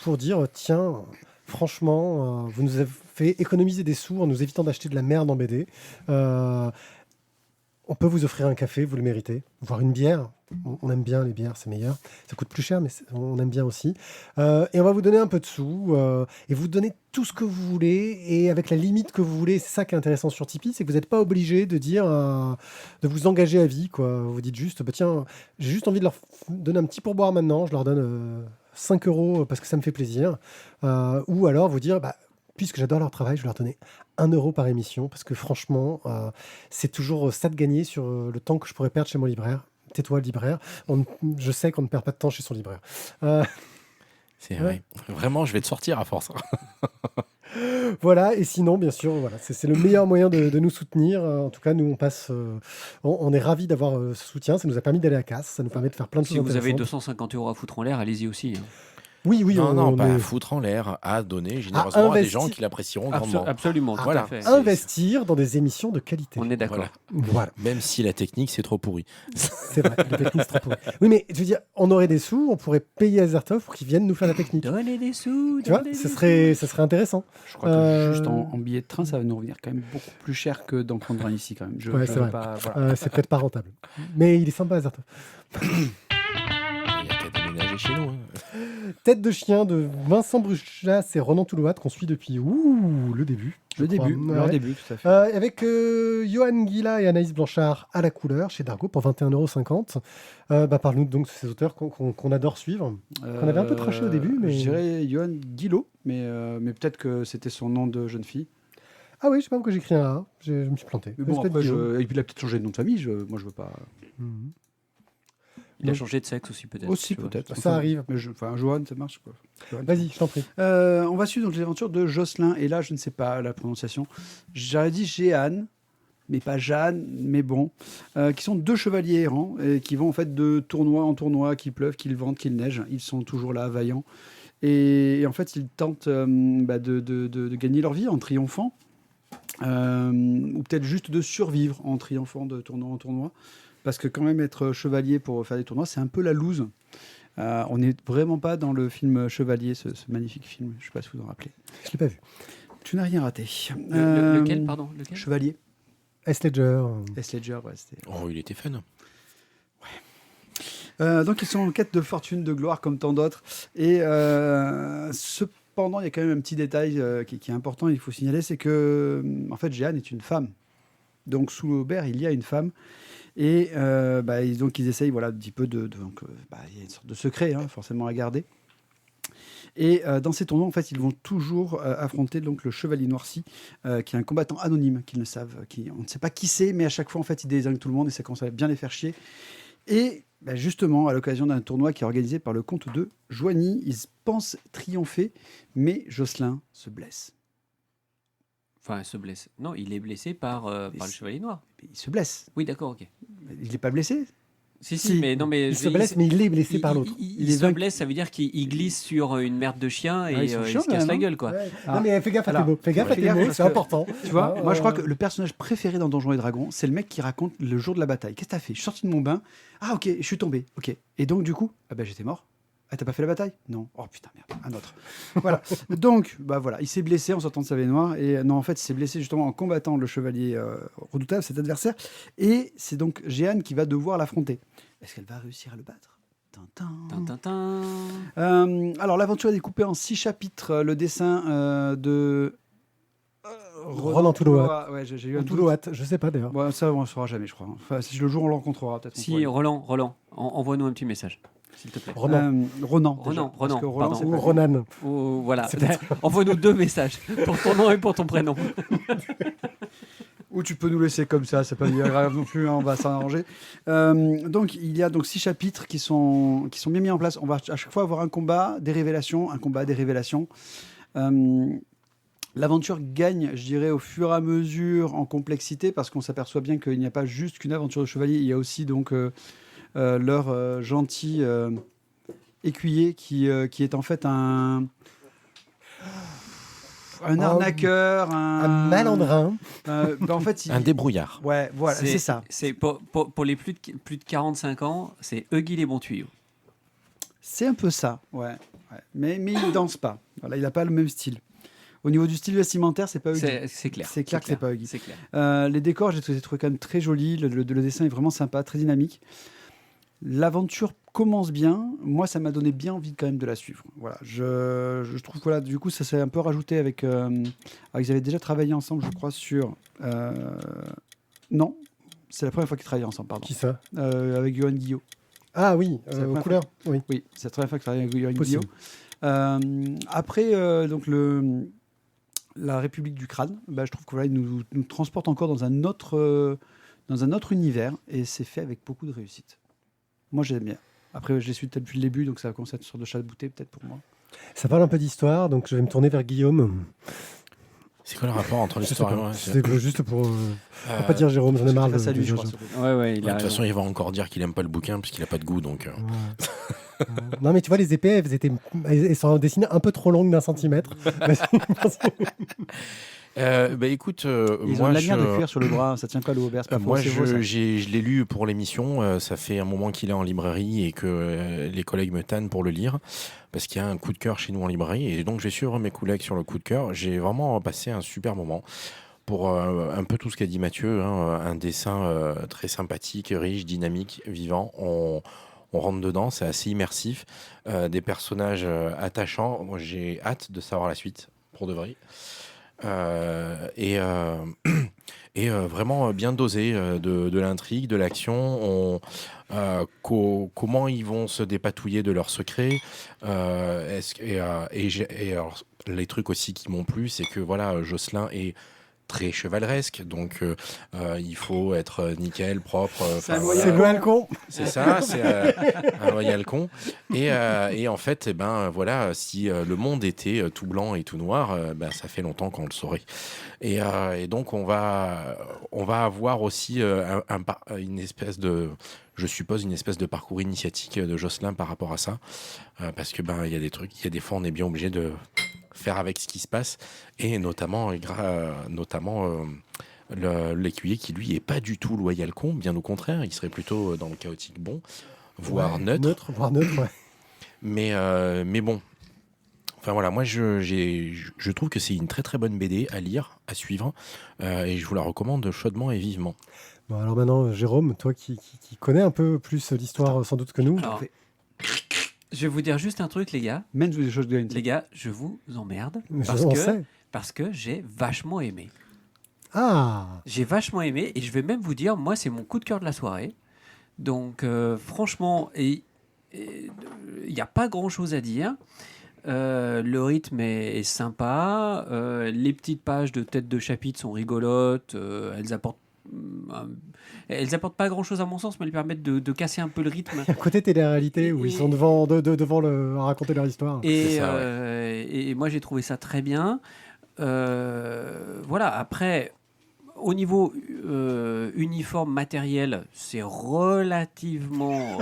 pour dire tiens, franchement, vous nous avez fait économiser des sous en nous évitant d'acheter de la merde en BD. On peut vous offrir un café, vous le méritez, voire une bière. On aime bien les bières, c'est meilleur. Ça coûte plus cher, mais on aime bien aussi. Et on va vous donner un peu de sous et vous donner tout ce que vous voulez et avec la limite que vous voulez. C'est ça qui est intéressant sur Tipeee, c'est que vous n'êtes pas obligé de dire, de vous engager à vie, quoi. Vous dites juste, bah, tiens, j'ai juste envie de leur donner un petit pourboire maintenant. Je leur donne 5 € parce que ça me fait plaisir. Ou alors vous dire, bah, puisque j'adore leur travail, je vais leur donner 1 € par émission, parce que franchement, c'est toujours ça de gagner sur le temps que je pourrais perdre chez mon libraire. Tais-toi, libraire. Je sais qu'on ne perd pas de temps chez son libraire. C'est vrai. Vraiment, je vais te sortir à force. Voilà, et sinon, bien sûr, voilà, c'est le meilleur moyen de nous soutenir. En tout cas, nous, on passe... on est ravis d'avoir ce soutien. Ça nous a permis d'aller à casse. Ça nous permet de faire plein de choses Si vous avez intéressantes. 250 € à foutre en l'air, allez-y aussi. Hein. Oui, non, pas est- foutre en l'air, à donner généreusement à des gens qui l'apprécieront grandement. Absolument, tout Voilà. à fait. investir dans des émissions de qualité. On est d'accord. Voilà. Même si la technique, c'est trop pourri. C'est vrai, la technique, c'est trop pourri. Oui, mais je veux dire, on aurait des sous, on pourrait payer Azertov pour qu'ils viennent nous faire la technique. Donnez des sous. Tu vois, donnez ça des serait intéressant. Je crois que juste en billet de train, ça va nous revenir quand même beaucoup plus cher que d'en prendre un ici quand même. Ouais, c'est vrai. Pas, voilà. C'est peut-être pas rentable. Mais il est sympa, Azertov. Il y a qu'à déménager chez nous. Hein. Tête de chien de Vincent Bruchas et Ronan Toulouat qu'on suit depuis le début. Le je crois. début, leur Ouais. début, tout à fait. Avec Johan Guilla et Anaïs Blanchard à la couleur chez Dargaud pour 21,50 €. Parle-nous donc de ces auteurs qu'on adore suivre. qu'on avait un peu traché au début, mais- Je dirais Johan Guillot, mais peut-être que c'était son nom de jeune fille. Ah oui, je sais pas pourquoi j'ai écrit un A. Je me suis planté. Mais bon, C'est après, Guillaume. et puis il a peut-être changé de nom de famille. Moi, je veux pas. Mhm. Il a changé de sexe aussi peut-être. Aussi tu vois. peut-être. Ça arrive. Mais Johan, ça marche quoi. Johan. Vas-y, je t'en prie. On va suivre donc les aventures de Jocelyn. Et là, je ne sais pas la prononciation. J'aurais dit Jeanne, mais pas Jeanne, mais bon. Qui sont deux chevaliers errants et qui vont en fait de tournoi en tournoi, qu'il pleuve, qu'il vente, qu'il neige. Ils sont toujours là, vaillants. Et en fait, ils tentent de gagner leur vie en triomphant. Ou peut-être juste de survivre en triomphant de tournoi en tournoi. Parce que quand même être chevalier pour faire des tournois, c'est un peu la loose. On n'est vraiment pas dans le film Chevalier, ce magnifique film. Je ne sais pas si vous en rappelez. Je l'ai pas vu. Tu n'as rien raté. Lequel, pardon lequel Chevalier. S. Ledger. S. Ledger, ouais, c'était... Oh, il était fun. Donc ils sont en quête de fortune, de gloire comme tant d'autres. Et cependant, il y a quand même un petit détail qui est important, il faut signaler, c'est que en fait, Jeanne est une femme. Donc sous Aubert, il y a une femme. Et donc ils essayent un petit peu il y a une sorte de secret forcément à garder. Et dans ces tournois, en fait, ils vont toujours affronter donc le Chevalier Noirci, qui est un combattant anonyme qu'ils ne savent, on ne sait pas qui c'est, mais à chaque fois, en fait, il désingue tout le monde et ça commence à bien les faire chier. Et justement, à l'occasion d'un tournoi qui est organisé par le comte de Joigny, ils pensent triompher, mais Jocelyn se blesse. Enfin, il se blesse. Non, il est blessé par le Chevalier Noir. Il se blesse. Oui, d'accord, ok. Il n'est pas blessé. Si, mais non, mais Il se blesse, mais il est blessé par l'autre. Il se blesse, ça veut dire qu'il glisse sur une merde de chien et ils sont il chiants, se casse quand la même, gueule, quoi. Ouais. Ah. Non, mais fais gaffe à tes Alors, mots. Fais gaffe à fais tes gaffe, mots, parce c'est que- important. Tu vois, moi je crois que le personnage préféré dans Donjons et Dragons, c'est le mec qui raconte le jour de la bataille. Qu'est-ce que t'as fait? Je suis sorti de mon bain. Ah ok, je suis tombé. Ok. Et donc du coup, j'étais mort. Ah, t'as pas fait la bataille? Non. Oh putain, merde, un autre. Voilà. Donc, il s'est blessé en sortant de sa baignoire. Et non, en fait, il s'est blessé justement en combattant le chevalier redoutable, cet adversaire. Et c'est donc Jeanne qui va devoir l'affronter. Est-ce qu'elle va réussir à le battre? Tintin. Alors, l'aventure est découpée en 6 chapitres. Le dessin de Ronan Toulouat. Ouais, j'ai eu un doute. Toulouat, je sais pas d'ailleurs. Bon, ça, on ne saura jamais, je crois. Enfin, si le jour on le rencontrera, peut-être. Si, Roland, envoie-nous un petit message, s'il te plaît. Ronan. Ronan. Ronan, Roland, c'est Ou pas- Ronan. Voilà. Envoie-nous 2 messages pour ton nom et pour ton prénom. Ou tu peux nous laisser comme ça, c'est pas grave non plus, hein, on va s'arranger. Donc il y a donc 6 chapitres qui sont bien mis en place. On va à chaque fois avoir un combat, des révélations, un combat, des révélations. L'aventure gagne, je dirais, au fur et à mesure en complexité, parce qu'on s'aperçoit bien qu'il n'y a pas juste qu'une aventure de chevalier, il y a aussi donc leur gentil écuyer qui est en fait un arnaqueur, Un malandrin. En fait, Un débrouillard. Ouais, voilà, c'est ça. C'est pour les plus de 45 ans, c'est Huggy les bons tuyaux. C'est un peu ça, ouais. Mais il danse pas. Voilà, il n'a pas le même style. Au niveau du style vestimentaire, c'est pas Huggy. C'est clair. C'est clair que c'est pas Huggy. C'est clair. Les décors, j'ai trouvé quand même très jolis. Le dessin est vraiment sympa, très dynamique. L'aventure commence bien. Moi, ça m'a donné bien envie quand même de la suivre. Voilà, je trouve que voilà, du coup, ça s'est un peu rajouté avec. Ils avaient déjà travaillé ensemble, je crois, sur. Non, c'est la première fois qu'ils travaillaient ensemble, pardon. Qui ça? Avec Johan Guillot. Ah oui, C'est la aux première couleurs. Oui. Oui, c'est la première fois qu'ils travaillaient avec Johan Possible. Guillot. Après, donc la République du Crâne, je trouve que voilà, il nous transporte encore dans un autre univers, et c'est fait avec beaucoup de réussite. Moi, j'aime bien. Après, je l'ai su depuis le début, donc ça va commencer à être une sorte de chat de bouteille, peut-être pour moi. Ça parle un peu d'histoire, donc je vais me tourner vers Guillaume. C'est quoi le rapport entre Je sais l'histoire et pas. moi C'était juste pour pas dire Jérôme, j'en ai marre. Grâce à lui, je de- crois. surtout. Ouais, De toute façon, il va encore dire qu'il aime pas le bouquin parce qu'il a pas de goût. Donc, Ouais. Non, mais tu vois, les épées, elles sont dessinées un peu trop longues d'1 centimètre. écoute, Ils ont moi, une lanière de cuir sur le bras, ça tient pas à l'eau, c'est pas faux, moi, c'est beau, ça. je l'ai lu pour l'émission. Ça fait un moment qu'il est en librairie et que les collègues me tannent pour le lire parce qu'il y a un coup de cœur chez nous en librairie. Et donc, je vais suivre mes collègues sur le coup de cœur. J'ai vraiment passé un super moment pour un peu tout ce qu'a dit Mathieu. Un dessin très sympathique, riche, dynamique, vivant. On rentre dedans, c'est assez immersif. Des personnages attachants. Moi, j'ai hâte de savoir la suite, pour de vrai. Et vraiment bien dosé de l'intrigue, de l'action. Comment ils vont se dépatouiller de leurs secrets. Alors, les trucs aussi qui m'ont plu, c'est que voilà, Jocelyn est très chevaleresque, donc il faut être nickel, propre. C'est un voilà. C'est le halcon. C'est ça, c'est un loyal con. Et en fait, voilà, si le monde était tout blanc et tout noir, ça fait longtemps qu'on le saurait. Et donc, on va avoir aussi une espèce de, je suppose, une espèce de parcours initiatique de Jocelyn par rapport à ça. Parce que il y a des trucs, il y a des fois, on est bien obligé de faire avec ce qui se passe. Et notamment l'écuyer qui, lui, est pas du tout loyal con, bien au contraire, il serait plutôt dans le chaotique bon, voire Ouais, neutre. Voire neutre, ouais. Mais bon. Enfin voilà, moi je trouve que c'est une très très bonne BD à lire, à suivre, et je vous la recommande chaudement et vivement. Bon, alors maintenant, Jérôme, toi qui connais un peu plus l'histoire sans doute que nous. Alors, je vais vous dire juste un truc, les gars. Même des choses de Les gars, je vous emmerde On sait. parce que j'ai vachement aimé. Ah, J'ai vachement aimé et je vais même vous dire, moi, c'est mon coup de cœur de la soirée. Donc, franchement, il n'y a pas grand-chose à dire. Le rythme est sympa. Les petites pages de tête de chapitre sont rigolotes. Elles apportent pas grand-chose à mon sens, mais elles permettent de casser un peu le rythme. il y a un côté télé-réalité où ils sont devant à raconter leur histoire. Et, C'est ça, et moi, j'ai trouvé ça très bien. Voilà, après, au niveau uniforme matériel, c'est relativement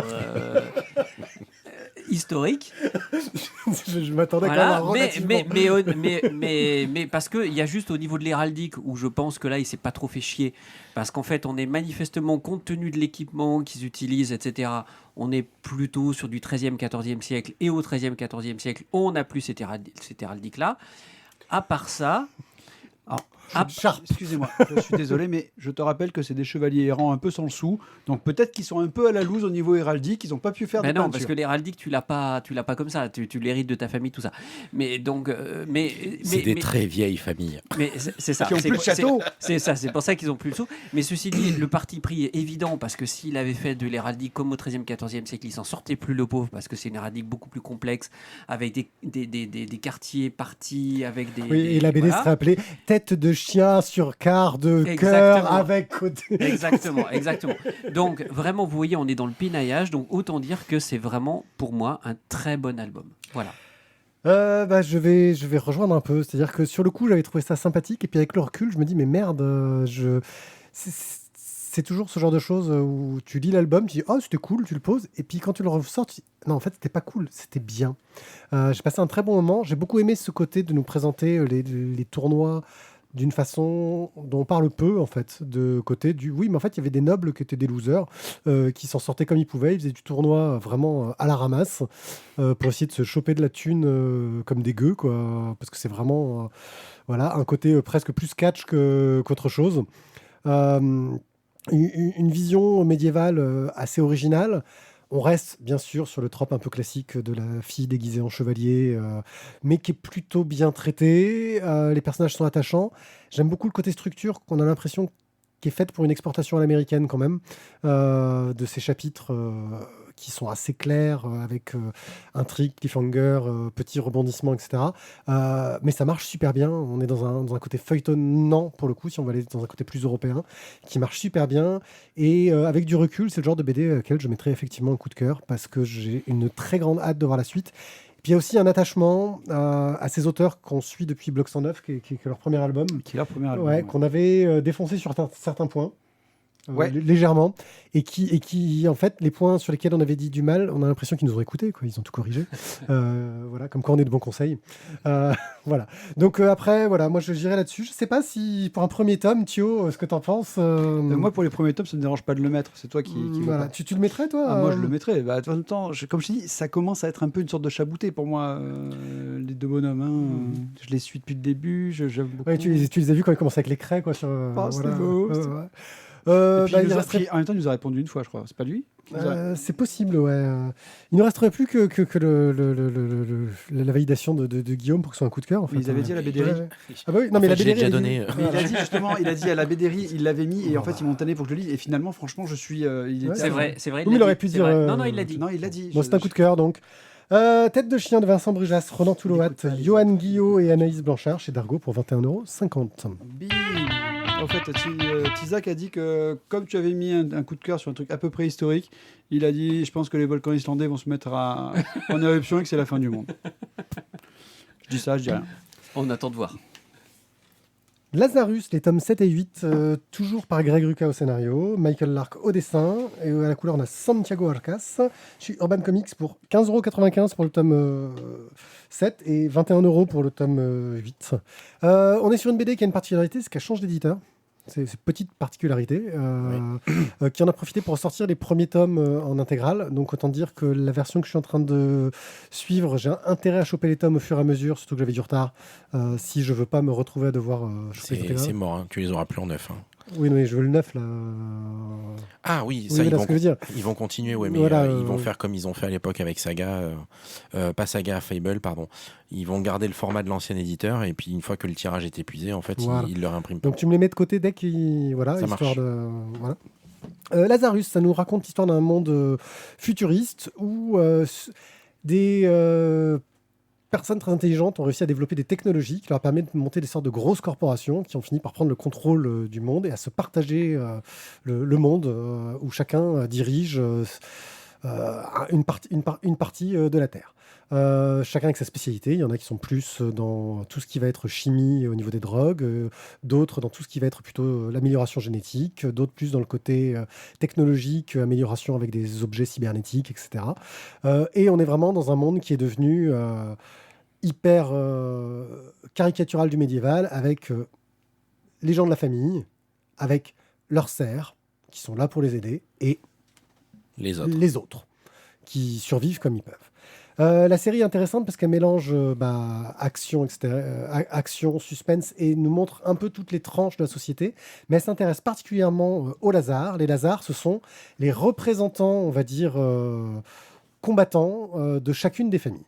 historique. Je m'attendais Voilà, quand même à mais parce qu'il y a juste au niveau de l'héraldique où je pense que là, il s'est pas trop fait chier. Parce qu'en fait, on est manifestement, compte tenu de l'équipement qu'ils utilisent, etc., on est plutôt sur du 13e, 14e siècle. Et au 13e, 14e siècle, on n'a plus cette héraldique-là. À part ça, Excusez-moi, je suis désolé, mais je te rappelle que c'est des chevaliers errants un peu sans le sou, donc peut-être qu'ils sont un peu à la loose au niveau héraldique, ils n'ont pas pu faire de non, peinture. parce que l'héraldique, tu l'as pas comme ça, tu l'hérites de ta famille, tout ça. Mais donc, c'est des très vieilles familles. Mais c'est ça. Qui ont plus de château. C'est ça, c'est pour ça qu'ils ont plus le sou. Mais ceci dit, le parti pris est évident parce que s'il avait fait de l'héraldique comme au XIIIe, XIVe siècle, il s'en sortait plus le pauvre parce que c'est une héraldique beaucoup plus complexe avec des quartiers partis, avec des. Oui, et la BD serait appelée Tête de chien sur quart de cœur avec côté. Exactement. Donc vraiment, vous voyez, on est dans le pinaillage. Donc autant dire que c'est vraiment pour moi un très bon album. Voilà. Je vais rejoindre un peu. C'est-à-dire que sur le coup, j'avais trouvé ça sympathique. Et puis avec le recul, je me dis, mais merde, c'est toujours ce genre de choses où tu lis l'album, tu dis, oh, c'était cool, tu le poses. Et puis quand tu le ressors, tu dis, non, en fait, c'était pas cool, c'était bien. J'ai passé un très bon moment. J'ai beaucoup aimé ce côté de nous présenter les tournois d'une façon dont on parle peu, en fait, de côté du... Oui, mais en fait, il y avait des nobles qui étaient des losers, qui s'en sortaient comme ils pouvaient. Ils faisaient du tournoi vraiment à la ramasse, pour essayer de se choper de la thune comme des gueux, quoi. Parce que c'est vraiment voilà, un côté presque plus catch qu'autre chose. Une vision médiévale assez originale. On reste bien sûr sur le trope un peu classique de la fille déguisée en chevalier, mais qui est plutôt bien traité. Les personnages sont attachants. J'aime beaucoup le côté structure qu'on a l'impression qui est faite pour une exportation à l'américaine quand même, de ces chapitres qui sont assez clairs, avec intrigue, cliffhanger, petits rebondissements, etc. Mais ça marche super bien. On est dans un côté feuilletonnant, pour le coup, si on va aller dans un côté plus européen, qui marche super bien. Et avec du recul, c'est le genre de BD auquel je mettrais effectivement un coup de cœur, parce que j'ai une très grande hâte de voir la suite. Puis il y a aussi un attachement à ces auteurs qu'on suit depuis Bloc 109, qui est leur premier album. Qui est leur premier album. Ouais, qu'on avait défoncé sur certains points. Ouais. Légèrement, et qui, en fait, les points sur lesquels on avait dit du mal, on a l'impression qu'ils nous ont écoutés, quoi. Ils ont tout corrigé. Voilà, comme quoi on est de bons conseils. Voilà. Donc après, voilà, moi je j'irai là-dessus. Je sais pas si pour un premier tome, Thio, ce que t'en penses. Moi, pour les premiers tomes, ça me dérange pas de le mettre. C'est toi qui voilà. Tu le mettrais, toi Moi, je le mettrais. Bah, de toute façon, comme je te dis, ça commence à être un peu une sorte de chabouté pour moi, les deux bonhommes. Hein. Je les suis depuis le début. J'aime beaucoup. Ouais, tu les as vus quand ils commençaient avec les craies, quoi. Sur, c'était beau. Ouais. Puis en même temps, il nous a répondu une fois, je crois. C'est pas lui c'est possible, ouais. Il ne resterait plus que la validation de Guillaume pour que ce soit un coup de cœur. En fait. Ils avaient dit à la BDRI. Ouais. Ah bah oui, non, mais la je l'ai BDRI, déjà donné. Mais il a dit justement, il a dit à la BDRI, il l'avait mis et en fait ils m'ont tanné pour que je le lise. Et finalement, franchement, je suis. C'est vrai. Il aurait pu dire. Non, il l'a dit. Non, il l'a dit. Bon, c'est un coup de cœur donc. Tête de chien de Vincent Brujas, Ronan Touloat, Johan Guillot et Anaïs Blanchard chez Dargaud pour 21,50 €. Bim. En fait, Tizak a dit que comme tu avais mis un coup de cœur sur un truc à peu près historique, il a dit je pense que les volcans islandais vont se mettre en éruption et que c'est la fin du monde. Je dis ça, je dis rien. On attend de voir. Lazarus, les tomes 7 et 8, toujours par Greg Rucka au scénario, Michael Lark au dessin, et à la couleur on a Santiago Arcas, chez Urban Comics pour 15,95 € pour le tome 7 et 21 € pour le tome 8. On est sur une BD qui a une particularité, c'est qu'elle change d'éditeur. C'est une petite particularité qui en a profité pour sortir les premiers tomes en intégrale. Donc autant dire que la version que je suis en train de suivre, j'ai intérêt à choper les tomes au fur et à mesure, surtout que j'avais du retard, si je veux pas me retrouver à devoir choper les C'est mort, hein. Tu les auras plus en neuf. Hein. Oui, mais je veux le 9 là. Ah oui, ça, ce que je veux dire. Ils vont continuer, ouais, mais Voilà, ils vont faire comme ils ont fait à l'époque avec Saga, pas Saga, Fable, pardon. Ils vont garder le format de l'ancien éditeur et puis une fois que le tirage est épuisé, en fait, voilà. ils leur impriment. Donc tu me les mets de côté dès qu'ils... Voilà, ça histoire marche. de... Voilà. Lazarus, ça nous raconte l'histoire d'un monde futuriste où des personnes très intelligentes ont réussi à développer des technologies qui leur permettent de monter des sortes de grosses corporations qui ont fini par prendre le contrôle du monde et à se partager le monde où chacun dirige une partie de la Terre. Chacun avec sa spécialité. Il y en a qui sont plus dans tout ce qui va être chimie au niveau des drogues, d'autres dans tout ce qui va être plutôt l'amélioration génétique, d'autres plus dans le côté technologique, amélioration avec des objets cybernétiques, etc. Et on est vraiment dans un monde qui est devenu hyper caricatural du médiéval, avec les gens de la famille, avec leurs serfs, qui sont là pour les aider, et les autres qui survivent comme ils peuvent. La série est intéressante parce qu'elle mélange action, action, suspense et nous montre un peu toutes les tranches de la société. Mais elle s'intéresse particulièrement aux Lazars. Les Lazars, ce sont les représentants, on va dire, combattants de chacune des familles.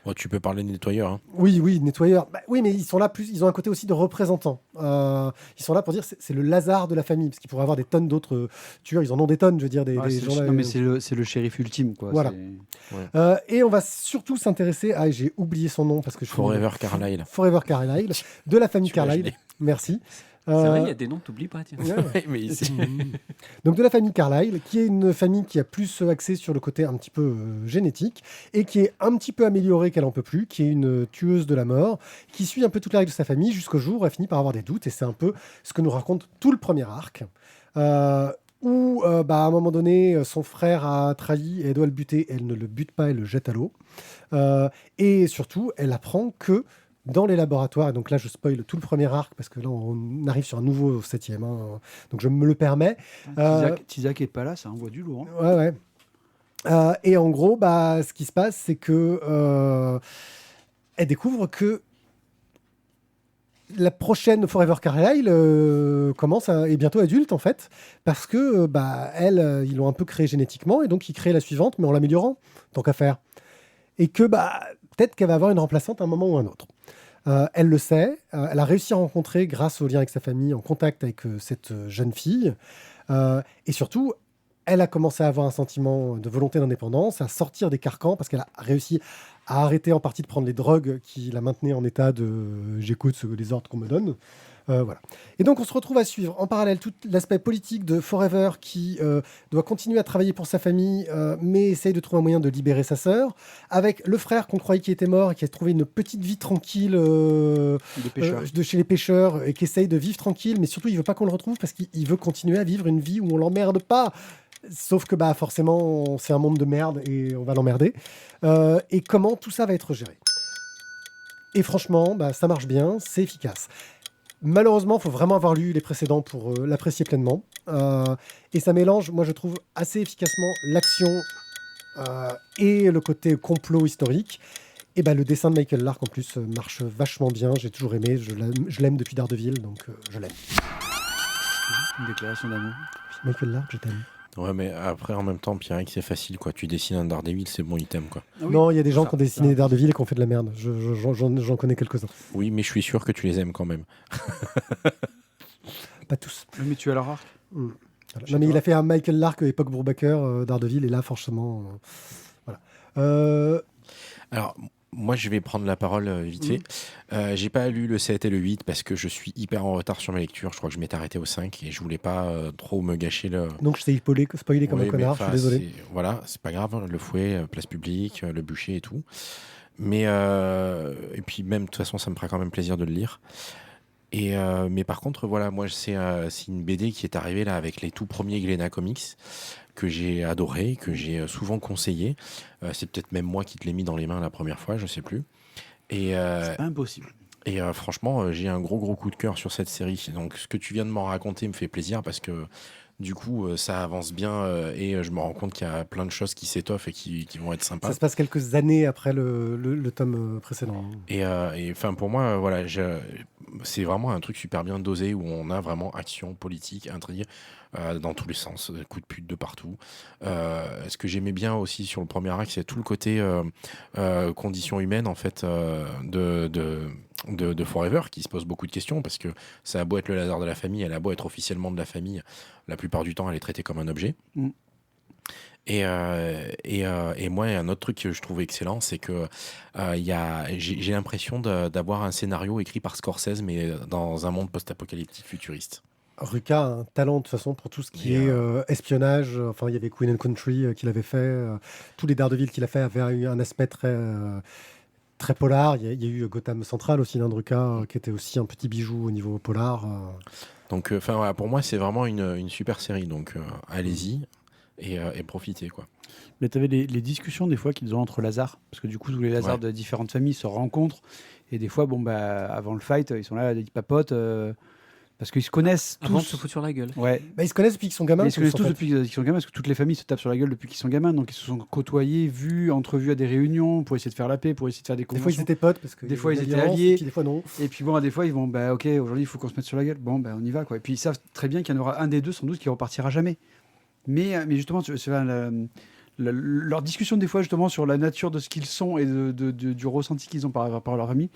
Oh, tu peux parler de nettoyeurs. Hein. Oui, nettoyeurs. Oui, mais ils sont là ils ont un côté aussi de représentants. Ils sont là pour dire c'est le Lazare de la famille, parce qu'ils pourraient avoir des tonnes d'autres tueurs. Ils en ont des tonnes, je veux dire, des gens là. Non, mais c'est le shérif ultime, quoi. Voilà. Et on va surtout s'intéresser à, j'ai oublié son nom parce que Forever Carlyle. Forever Carlyle, de la famille Carlyle. Merci. C'est vrai, il y a des noms que tu n'oublies pas. Tiens. Mais Donc de la famille Carlyle, qui est une famille qui a plus axé sur le côté un petit peu génétique et qui est un petit peu améliorée qu'elle en peut plus, qui est une tueuse de la mort, qui suit un peu toute la règle de sa famille jusqu'au jour où elle finit par avoir des doutes. Et c'est un peu ce que nous raconte tout le premier arc. Où à un moment donné, son frère a trahi et elle doit le buter. Elle ne le bute pas, elle le jette à l'eau. Et surtout, elle apprend que dans les laboratoires, et donc là je spoil tout le premier arc parce que là on arrive sur un nouveau 7e, hein, donc je me le permets. Tizak est pas là, ça envoie du lourd. Hein. Ouais. Et en gros, ce qui se passe, c'est que elle découvre que la prochaine Forever Carlyle est bientôt adulte en fait, parce que ils l'ont un peu créée génétiquement et donc ils créent la suivante, mais en l'améliorant, tant qu'à faire. Et que peut-être qu'elle va avoir une remplaçante à un moment ou à un autre. Elle le sait, elle a réussi à rencontrer, grâce au lien avec sa famille, en contact avec cette jeune fille. Et surtout, elle a commencé à avoir un sentiment de volonté d'indépendance, à sortir des carcans, parce qu'elle a réussi à arrêter en partie de prendre les drogues qui la maintenaient en état de « j'écoute les ordres qu'on me donne ». Voilà. Et donc on se retrouve à suivre en parallèle tout l'aspect politique de Forever qui doit continuer à travailler pour sa famille mais essaye de trouver un moyen de libérer sa sœur, avec le frère qu'on croyait qui était mort et qui a trouvé une petite vie tranquille de chez les pêcheurs et qui essaye de vivre tranquille, mais surtout il veut pas qu'on le retrouve parce qu'il veut continuer à vivre une vie où on l'emmerde pas. Sauf que forcément c'est un monde de merde et on va l'emmerder. Et comment tout ça va être géré. Et franchement ça marche bien, c'est efficace. Malheureusement, il faut vraiment avoir lu les précédents pour l'apprécier pleinement. Et ça mélange, moi je trouve, assez efficacement l'action et le côté complot historique. Et le dessin de Michael Lark, en plus, marche vachement bien. J'ai toujours aimé, je l'aime depuis Daredevil, donc je l'aime. Une déclaration d'amour. Michael Lark, je t'aime. Ouais, mais après, en même temps, Pierre, c'est facile, quoi. Tu dessines un Daredevil, c'est bon, il t'aime, quoi. Ah oui. Non, il y a des gens qui ont dessiné Daredevil et qui ont fait de la merde. J'en connais quelques-uns. Oui, mais je suis sûr que tu les aimes quand même. Pas tous. Mais tu as leur arc. Voilà. Non, mais il a fait un Michael Lark époque Brubaker, Daredevil, et là, forcément... voilà. Alors... Moi, je vais prendre la parole vite fait. J'ai pas lu le 7 et le 8 parce que je suis hyper en retard sur mes lectures. Je crois que je m'étais arrêté au 5 et je voulais pas trop me gâcher le... Donc, je t'ai spoilé comme un connard, je suis désolé. Voilà, c'est pas grave. Le fouet, place publique, le bûcher et tout. Mais, et puis même, de toute façon, ça me fera quand même plaisir de le lire. Mais par contre, voilà, moi, c'est une BD qui est arrivée là avec les tout premiers Glénat Comics, que j'ai adoré, que j'ai souvent conseillé. C'est peut-être même moi qui te l'ai mis dans les mains la première fois, je sais plus. C'est pas impossible. Et franchement, j'ai un gros coup de cœur sur cette série. Donc ce que tu viens de m'en raconter me fait plaisir parce que du coup, ça avance bien et je me rends compte qu'il y a plein de choses qui s'étoffent et qui vont être sympas. Ça se passe quelques années après le tome précédent. Et enfin, pour moi, voilà, c'est vraiment un truc super bien dosé où on a vraiment action, politique, intrigue dans tous les sens, coups de pute de partout. Ce que j'aimais bien aussi sur le premier acte, c'est tout le côté conditions humaines en fait de Forever qui se pose beaucoup de questions parce que ça a beau être le Lazare de la famille, elle a beau être officiellement de la famille, la plupart du temps elle est traitée comme un objet. Et moi, un autre truc que je trouve excellent, c'est que j'ai l'impression d'avoir un scénario écrit par Scorsese, mais dans un monde post-apocalyptique futuriste. Ruka a un talent de toute façon pour tout ce qui est espionnage. Enfin, il y avait Queen and Country qu'il avait fait. Tous les Daredevil qu'il a fait avaient eu un aspect très polar. Il y a eu Gotham Central aussi d'un Druka qui était aussi un petit bijou au niveau polar. Donc, voilà, pour moi, c'est vraiment une super série. Donc, allez-y et profitez, quoi. Mais tu avais les discussions des fois qu'ils ont entre Lazare, parce que du coup tous les Lazare de différentes familles se rencontrent et des fois avant le fight ils sont là, ils papotent. Parce qu'ils se connaissent Avant de tous. se foutre sur la gueule. Ouais. Bah, ils se connaissent depuis qu'ils sont gamins. Mais ils se connaissent en tous fait. depuis qu'ils sont gamins, parce que toutes les familles se tapent sur la gueule depuis qu'ils sont gamins. Donc ils se sont côtoyés, vus, entrevus à des réunions pour essayer de faire la paix, pour essayer de faire des Des fois, conventions. ils étaient potes parce que Des fois, il y a ils de étaient la violence, alliés. et puis des fois non. Et puis bon, des fois, ils vont, bah ok, aujourd'hui, il faut qu'on se mette sur la gueule. Bon, bah on y va, quoi. Et puis ils savent très bien qu'il y en aura un des deux, sans doute, qui repartira jamais. Mais justement, leur discussion, des fois, justement, sur la nature de ce qu'ils sont et du ressenti qu'ils ont par rapport à leur famille,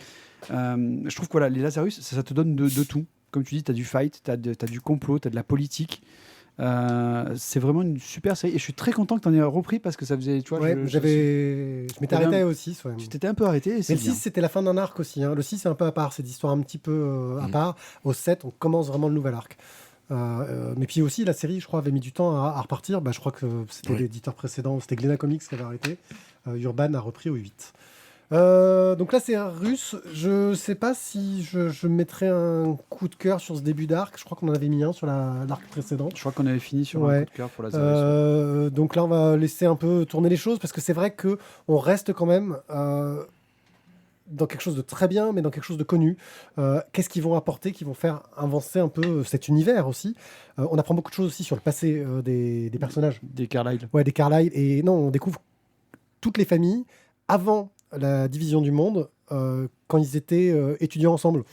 je trouve que voilà, les Lazarus, ça te donne de tout. Comme tu dis, tu as du fight, tu as du complot, tu as de la politique. C'est vraiment une super série. Et je suis très content que tu en aies repris parce que ça faisait. Tu vois, Ouais, je m'étais arrêté au 6. Ouais. Tu t'étais un peu arrêté. Et Mais le 6, c'était la fin d'un arc aussi. Hein. Le 6, c'est un peu à part. C'est des histoires un petit peu à part. Au 7, on commence vraiment le nouvel arc. Mais puis aussi, la série, je crois, avait mis du temps à repartir. Bah, je crois que c'était l'éditeur précédent, c'était Glénat Comics qui avait arrêté. Urban a repris au 8. Donc là, c'est russe. Je sais pas si je mettrais un coup de cœur sur ce début d'arc. Je crois qu'on en avait mis un sur l'arc précédent. Je crois qu'on avait fini sur un coup de cœur pour Lazarus. Donc là, on va laisser un peu tourner les choses parce que c'est vrai qu'on reste quand même dans quelque chose de très bien, mais dans quelque chose de connu. Qu'est-ce qu'ils vont apporter, qui vont faire avancer un peu cet univers aussi. On apprend beaucoup de choses aussi sur le passé des personnages. Des Carlyle. Ouais, des Carlyle. Et non, on découvre toutes les familles avant la division du monde quand ils étaient étudiants ensemble.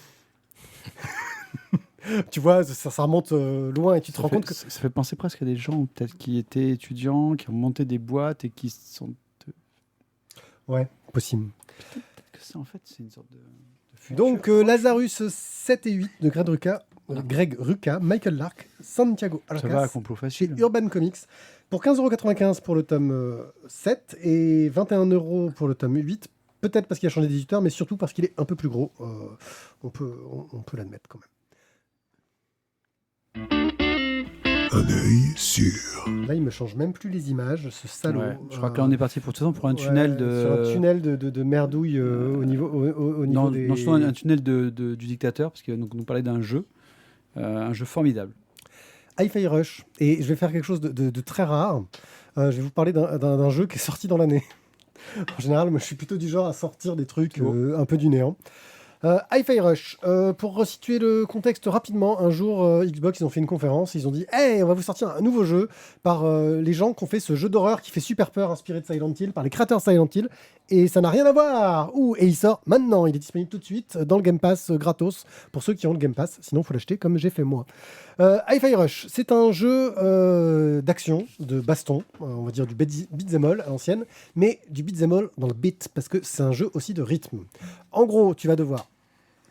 Tu vois, ça remonte loin et tu te rends compte que... Ça fait penser presque à des gens peut-être qui étaient étudiants, qui ont monté des boîtes et qui sont... Ouais, possible. Peut-être que ça, en fait, c'est une sorte de futur. Donc, Lazarus 7 et 8 de Greg Rucka, Michael Lark, Santiago Ça va, Arcas, complot chez facile. Urban Comics, pour 15,95€ pour le tome 7 et 21€ pour le tome 8. Peut-être parce qu'il a changé d'éditeur, mais surtout parce qu'il est un peu plus gros. On peut l'admettre quand même. Un œil sûr. Là, il me change même plus les images, ce salaud. Ouais, je crois que là, on est parti pour un tunnel de... Sur un tunnel de merdouille au niveau Non, des... non, surtout un tunnel du dictateur, parce que nous parlait d'un jeu formidable. Hi-Fi Rush. Et je vais faire quelque chose de très rare. Je vais vous parler d'un jeu qui est sorti dans l'année. En général, moi, je suis plutôt du genre à sortir des trucs un peu du néant. Hi-Fi Rush. Pour resituer le contexte rapidement, un jour, Xbox, ils ont fait une conférence. Ils ont dit « Hey, on va vous sortir un nouveau jeu par les gens qui ont fait ce jeu d'horreur qui fait super peur, inspiré de Silent Hill, par les créateurs de Silent Hill. Et ça n'a rien à voir. Et il sort maintenant. Il est disponible tout de suite dans le Game Pass gratos pour ceux qui ont le Game Pass. Sinon, il faut l'acheter comme j'ai fait moi. Hi-Fi Rush, c'est un jeu d'action, de baston, on va dire du beat'em all à l'ancienne, mais du beat'em all dans le beat, parce que c'est un jeu aussi de rythme. En gros, tu vas devoir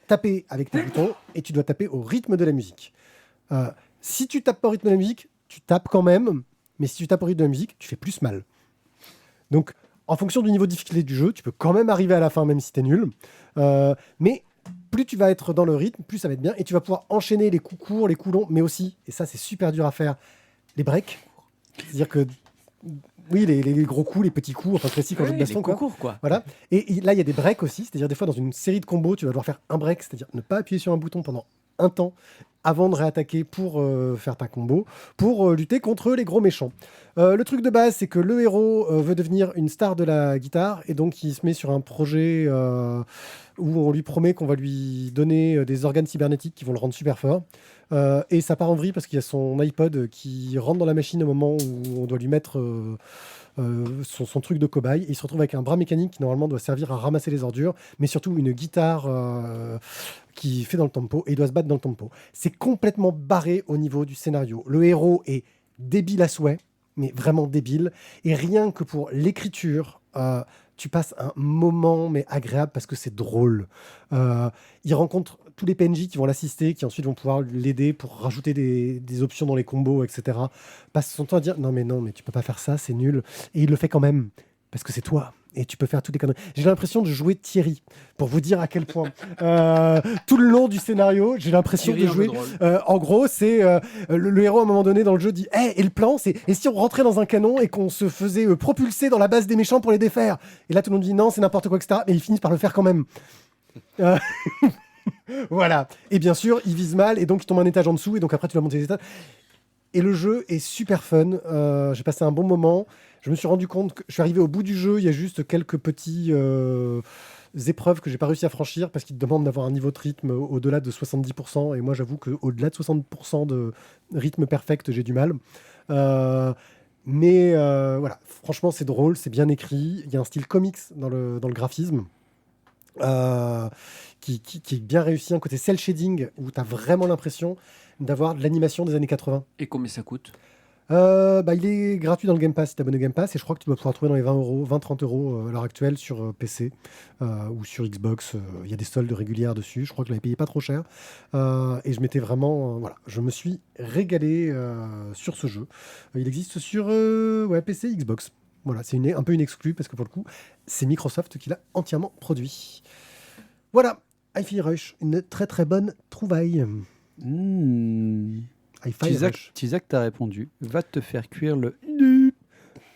taper avec tes boutons et tu dois taper au rythme de la musique. Si tu tapes pas au rythme de la musique, tu tapes quand même, mais si tu tapes au rythme de la musique, tu fais plus mal. Donc, en fonction du niveau de difficulté du jeu, tu peux quand même arriver à la fin, même si t'es nul. Mais plus tu vas être dans le rythme, plus ça va être bien. Et tu vas pouvoir enchaîner les coups courts, les coups longs, mais aussi, et ça c'est super dur à faire, les breaks. C'est-à-dire que, oui, les gros coups, les petits coups, enfin classique en jeu de baston. Les concours, quoi. Voilà. Et là, il y a des breaks aussi. C'est-à-dire des fois, dans une série de combos, tu vas devoir faire un break, c'est-à-dire ne pas appuyer sur un bouton pendant un temps avant de réattaquer pour faire ta combo, pour lutter contre les gros méchants. Le truc de base, c'est que le héros veut devenir une star de la guitare, et donc il se met sur un projet où on lui promet qu'on va lui donner des organes cybernétiques qui vont le rendre super fort. Et ça part en vrille parce qu'il y a son iPod qui rentre dans la machine au moment où on doit lui mettre son truc de cobaye. Et il se retrouve avec un bras mécanique qui normalement doit servir à ramasser les ordures, mais surtout une guitare qui fait dans le tempo, et il doit se battre dans le tempo. C'est complètement barré au niveau du scénario. Le héros est débile à souhait, mais vraiment débile. Et rien que pour l'écriture, tu passes un moment mais agréable parce que c'est drôle. Il rencontre tous les PNJ qui vont l'assister, qui ensuite vont pouvoir l'aider pour rajouter des options dans les combos, etc. Passe son temps à dire non mais tu peux pas faire ça, c'est nul. Et il le fait quand même parce que c'est toi. Et tu peux faire toutes les conneries. J'ai l'impression de jouer Thierry, pour vous dire à quel point. Tout le long du scénario, j'ai l'impression Thierry, de jouer. En gros, c'est le héros à un moment donné dans le jeu dit hey, et le plan, c'est et si on rentrait dans un canon et qu'on se faisait propulser dans la base des méchants pour les défaire. Et là, tout le monde dit non, c'est n'importe quoi, etc. Mais ils finissent par le faire quand même. Voilà. Et bien sûr, ils visent mal et donc ils tombent un étage en dessous et donc après tu vas monter les étages. Et le jeu est super fun. J'ai passé un bon moment. Je me suis rendu compte que je suis arrivé au bout du jeu. Il y a juste quelques petits épreuves que j'ai pas réussi à franchir parce qu'ils te demandent d'avoir un niveau de rythme au-delà de 70%. Et moi, j'avoue qu'au-delà de 60% de rythme perfect, j'ai du mal. Mais voilà, franchement, c'est drôle, c'est bien écrit. Il y a un style comics dans le graphisme. Qui est bien réussi, un côté cel shading où tu as vraiment l'impression d'avoir de l'animation des années 80. Et combien ça coûte ? Il est gratuit dans le Game Pass si tu es abonné au Game Pass, et je crois que tu dois pouvoir trouver dans les 20-30 euros à l'heure actuelle sur PC ou sur Xbox. Il y a des soldes régulières dessus, je crois que je l'avais payé pas trop cher. Et je m'étais vraiment. Je me suis régalé sur ce jeu. Il existe sur PC, Xbox. Voilà, c'est un peu une exclue parce que pour le coup, c'est Microsoft qui l'a entièrement produit. Voilà, Hi-Fi Rush, une très très bonne trouvaille. Hi-Fi Rush. Tizak t'a répondu, va te faire cuire le...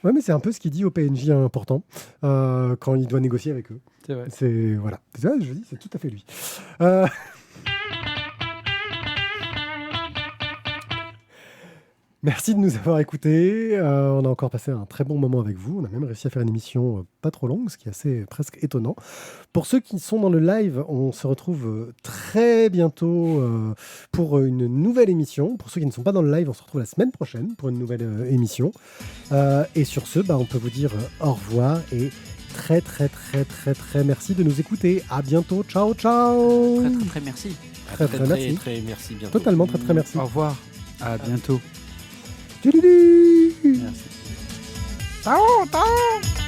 Ouais, mais c'est un peu ce qu'il dit au PNJ important quand il doit négocier avec eux. C'est vrai. Voilà. C'est ça, je dis, c'est tout à fait lui. Merci de nous avoir écoutés. On a encore passé un très bon moment avec vous. On a même réussi à faire une émission pas trop longue, ce qui est assez presque étonnant. Pour ceux qui sont dans le live, on se retrouve très bientôt pour une nouvelle émission. Pour ceux qui ne sont pas dans le live, on se retrouve la semaine prochaine pour une nouvelle émission. Et sur ce, on peut vous dire au revoir et très merci de nous écouter. À bientôt. Ciao, ciao. Très merci. Merci. Très merci bientôt. Totalement très merci. Au revoir. À bientôt. Merci. Merci. Ciao.